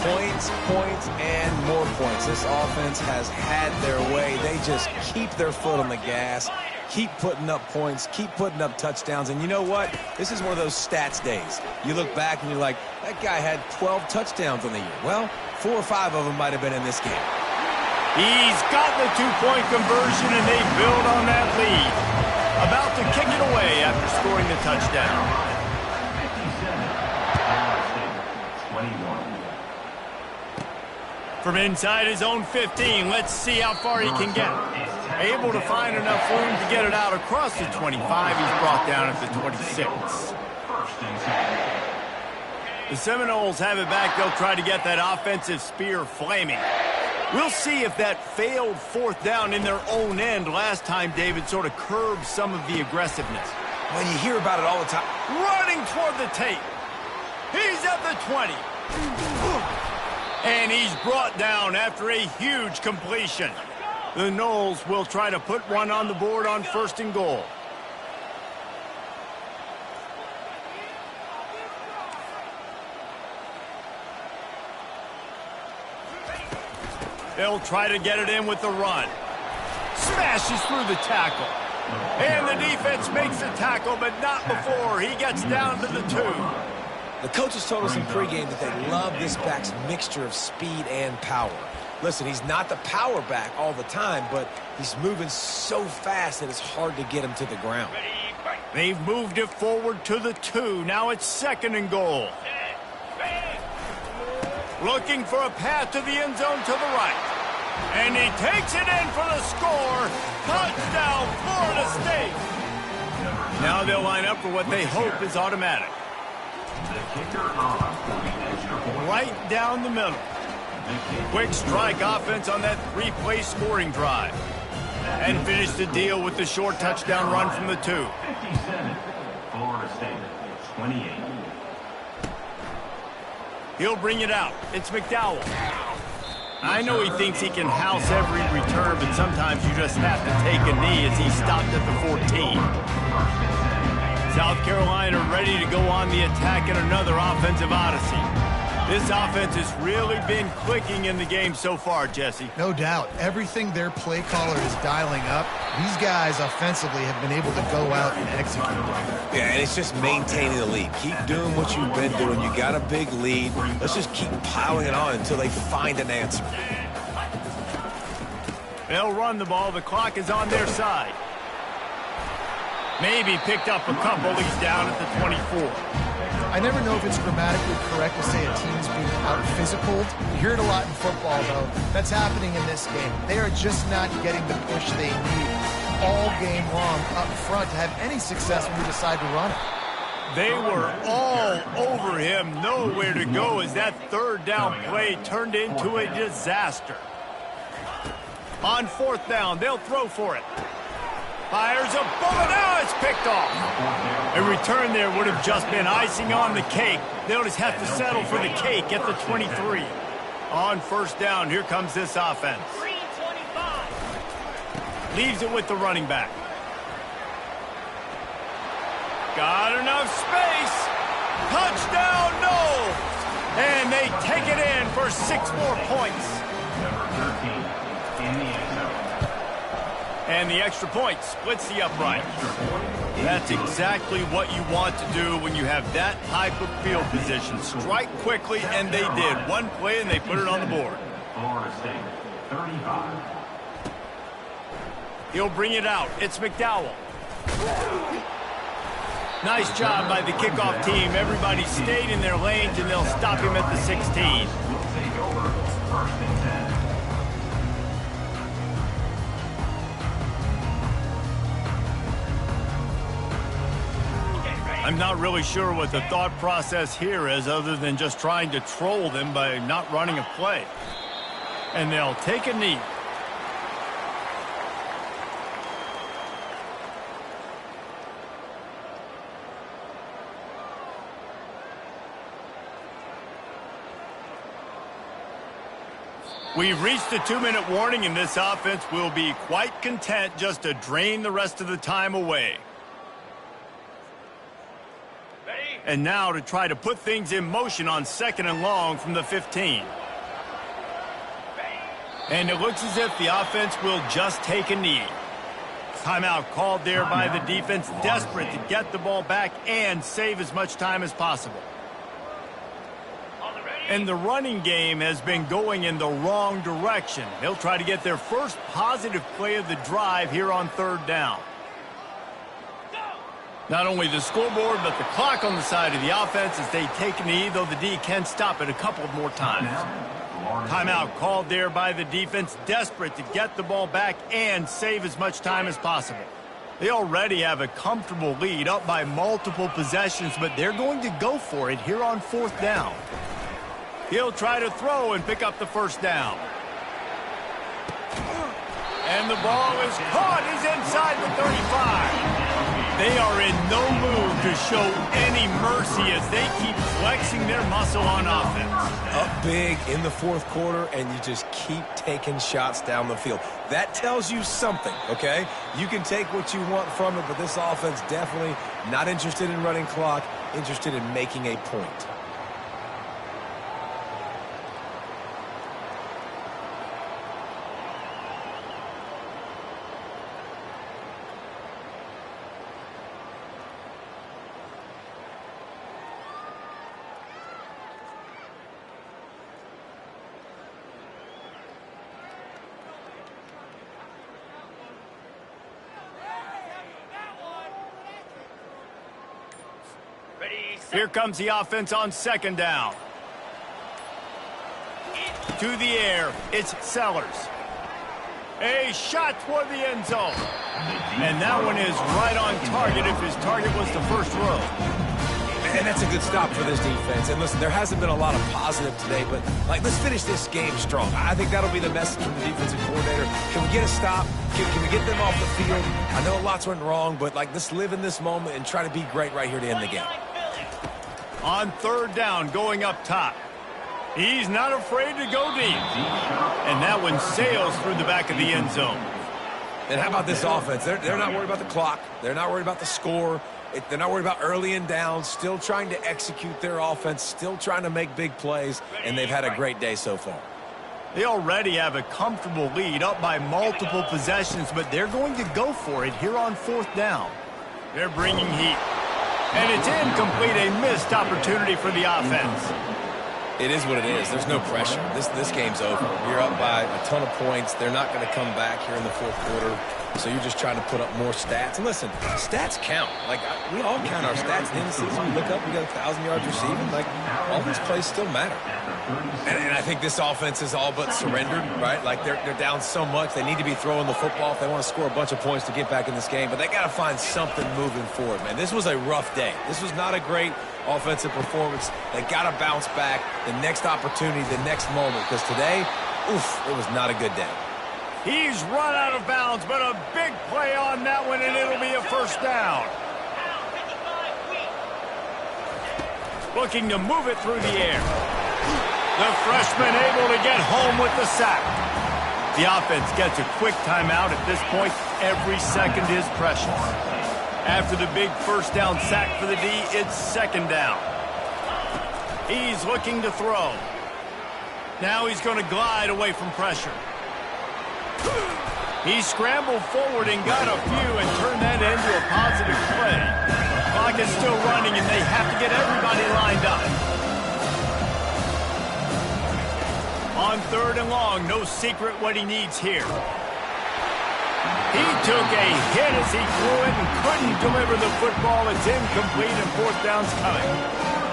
Points, points, and more points. This offense has had their way. They just keep their foot on the gas, keep putting up points, keep putting up touchdowns. And you know what? This is one of those stats days. You look back and you're like, that guy had 12 touchdowns on the year. Well, 4 or 5 of them might have been in this game. He's got the 2-point conversion, and they build on that lead. About to kick it away after scoring the touchdown. 57, 21. From inside his own 15, let's see how far he can get. Able to find enough room to get it out across the 25. He's brought down at the 26. The Seminoles have it back. They'll try to get that offensive spear flaming. We'll see if that failed 4th down in their own end last time, David, sort of curbed some of the aggressiveness. Well, you hear about it all the time. Running toward the tape. He's at the 20. And he's brought down after a huge completion. The Noles will try to put one on the board on 1st and goal. They'll try to get it in with the run. Smashes through the tackle. And the defense makes the tackle, but not before he gets down to the 2. The coaches told us in pregame that they love this back's mixture of speed and power. Listen, he's not the power back all the time, but he's moving so fast that it's hard to get him to the ground. They've moved it forward to the 2. Now it's 2nd and goal. Looking for a path to the end zone to the right. And he takes it in for the score. Touchdown, Florida State. Now they'll line up for what they hope is automatic. Right down the middle. Quick strike offense on that three-play scoring drive. And finish the deal with the short touchdown run from the 2. 57. Florida State, 28. He'll bring it out. It's McDowell. I know he thinks he can house every return, but sometimes you just have to take a knee as he stopped at the 14. South Carolina ready to go on the attack in another offensive odyssey. This offense has really been clicking in the game so far, Jesse. No doubt. Everything their play caller is dialing up, these guys offensively have been able to go out and execute. Yeah, and it's just maintaining the lead. Keep doing what you've been doing. You got a big lead. Let's just keep piling it on until they find an answer. They'll run the ball. The clock is on their side. Maybe picked up a couple. He's down at the 24. I never know if it's grammatically correct to say a team's being out-physicaled. You hear it a lot in football, though. That's happening in this game. They are just not getting the push they need all game long up front to have any success when we decide to run it. They were all over him, nowhere to go as that third down play turned into a disaster. On 4th down, they'll throw for it. Fires a bullet. Now it's picked off. A return there would have just been icing on the cake. They'll just have to settle for the cake at the 23. On 1st down, here comes this offense. Leaves it with the running back. Got enough space. Touchdown, no. And they take it in for 6 more points. Number 13 in the end zone. And the extra point splits the upright. That's exactly what you want to do when you have that type of field position. Strike quickly, and they did. One play, and they put it on the board. Florida State, 35. He'll bring it out. It's McDowell. Nice job by the kickoff team. Everybody stayed in their lanes, and they'll stop him at the 16. We'll take over 1st and 10. I'm not really sure what the thought process here is other than just trying to troll them by not running a play. And they'll take a knee. We've reached the 2-minute warning, and this offense will be quite content just to drain the rest of the time away. And now to try to put things in motion on 2nd and long from the 15. And it looks as if the offense will just take a knee. Timeout called there by the defense, desperate to get the ball back and save as much time as possible. And the running game has been going in the wrong direction. They'll try to get their first positive play of the drive here on 3rd down. Not only the scoreboard, but the clock on the side of the offense as they take a knee, though the D can stop it a couple more times. Timeout called there by the defense, desperate to get the ball back and save as much time as possible. They already have a comfortable lead up by multiple possessions, but they're going to go for it here on 4th down. He'll try to throw and pick up the 1st down. And the ball is caught. He's inside the 35. They are in no mood to show any mercy as they keep flexing their muscle on offense. Up big in the 4th quarter, and you just keep taking shots down the field. That tells you something, okay? You can take what you want from it, but this offense definitely not interested in running clock, interested in making a point. Here comes the offense on 2nd down. To the air, it's Sellers. A shot toward the end zone. And that one is right on target if his target was the first row. And that's a good stop for this defense. And listen, there hasn't been a lot of positive today, but let's finish this game strong. I think that'll be the message from the defensive coordinator. Can we get a stop? Can we get them off the field? I know lots went wrong, but let's live in this moment and try to be great right here to end the game. On third down, going up top. He's not afraid to go deep. And that one sails through the back of the end zone. And how about this offense? They're not worried about the clock. They're not worried about the score. They're not worried about early and down. Still trying to execute their offense. Still trying to make big plays. And they've had a great day so far. They already have a comfortable lead up by multiple possessions, but they're going to go for it here on fourth down. They're bringing heat. And it's incomplete, a missed opportunity for the offense. It is what it is. There's no pressure. This game's over. You're up by a ton of points. They're not going to come back here in the fourth quarter. So you're just trying to put up more stats. And listen, stats count. We all count our stats in the season. We look up, we got 1,000 yards receiving. All these plays still matter. And I think this offense is all but surrendered, right? They're down so much. They need to be throwing the football if they want to score a bunch of points to get back in this game. But they got to find something moving forward, man. This was a rough day. This was not a great offensive performance. They got to bounce back the next opportunity, the next moment. Because today, it was not a good day. He's run out of bounds, but a big play on that one, and it'll be a first down. Looking to move it through the air. The freshman able to get home with the sack. The offense gets a quick timeout at this point. Every second is precious. After the big first down sack for the D, it's second down. He's looking to throw. Now he's going to glide away from pressure. He scrambled forward and got a few and turned that into a positive play. Clock is still running, and they have to get everybody lined up. On third and long, no secret what he needs here. He took a hit as he threw it and couldn't deliver the football. It's incomplete, and fourth down's coming.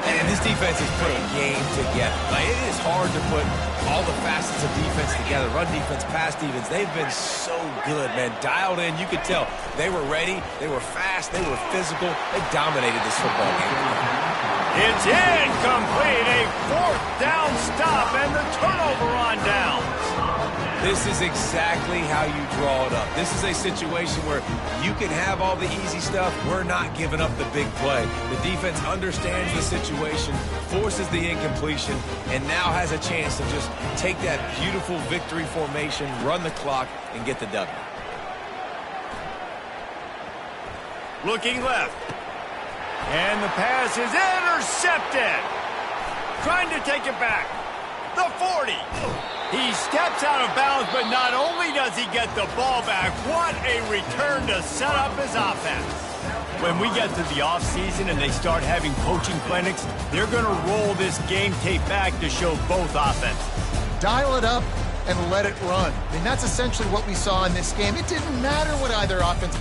And this defense has put a game together. It is hard to put all the facets of defense together. Run defense, pass defense. They've been so good, man. Dialed in. You could tell they were ready. They were fast. They were physical. They dominated this football game. It's incomplete. A fourth down stop and the turnover on downs. This is exactly how you draw it up. This is a situation where you can have all the easy stuff. We're not giving up the big play. The defense understands the situation, forces the incompletion, and now has a chance to just take that beautiful victory formation, run the clock, and get the W. Looking left. And the pass is intercepted. Trying to take it back. The 40. He steps out of bounds, but not only does he get the ball back, what a return to set up his offense. When we get to the offseason and they start having coaching clinics, they're going to roll this game tape back to show both offenses. Dial it up and let it run. I mean, that's essentially what we saw in this game. It didn't matter what either offense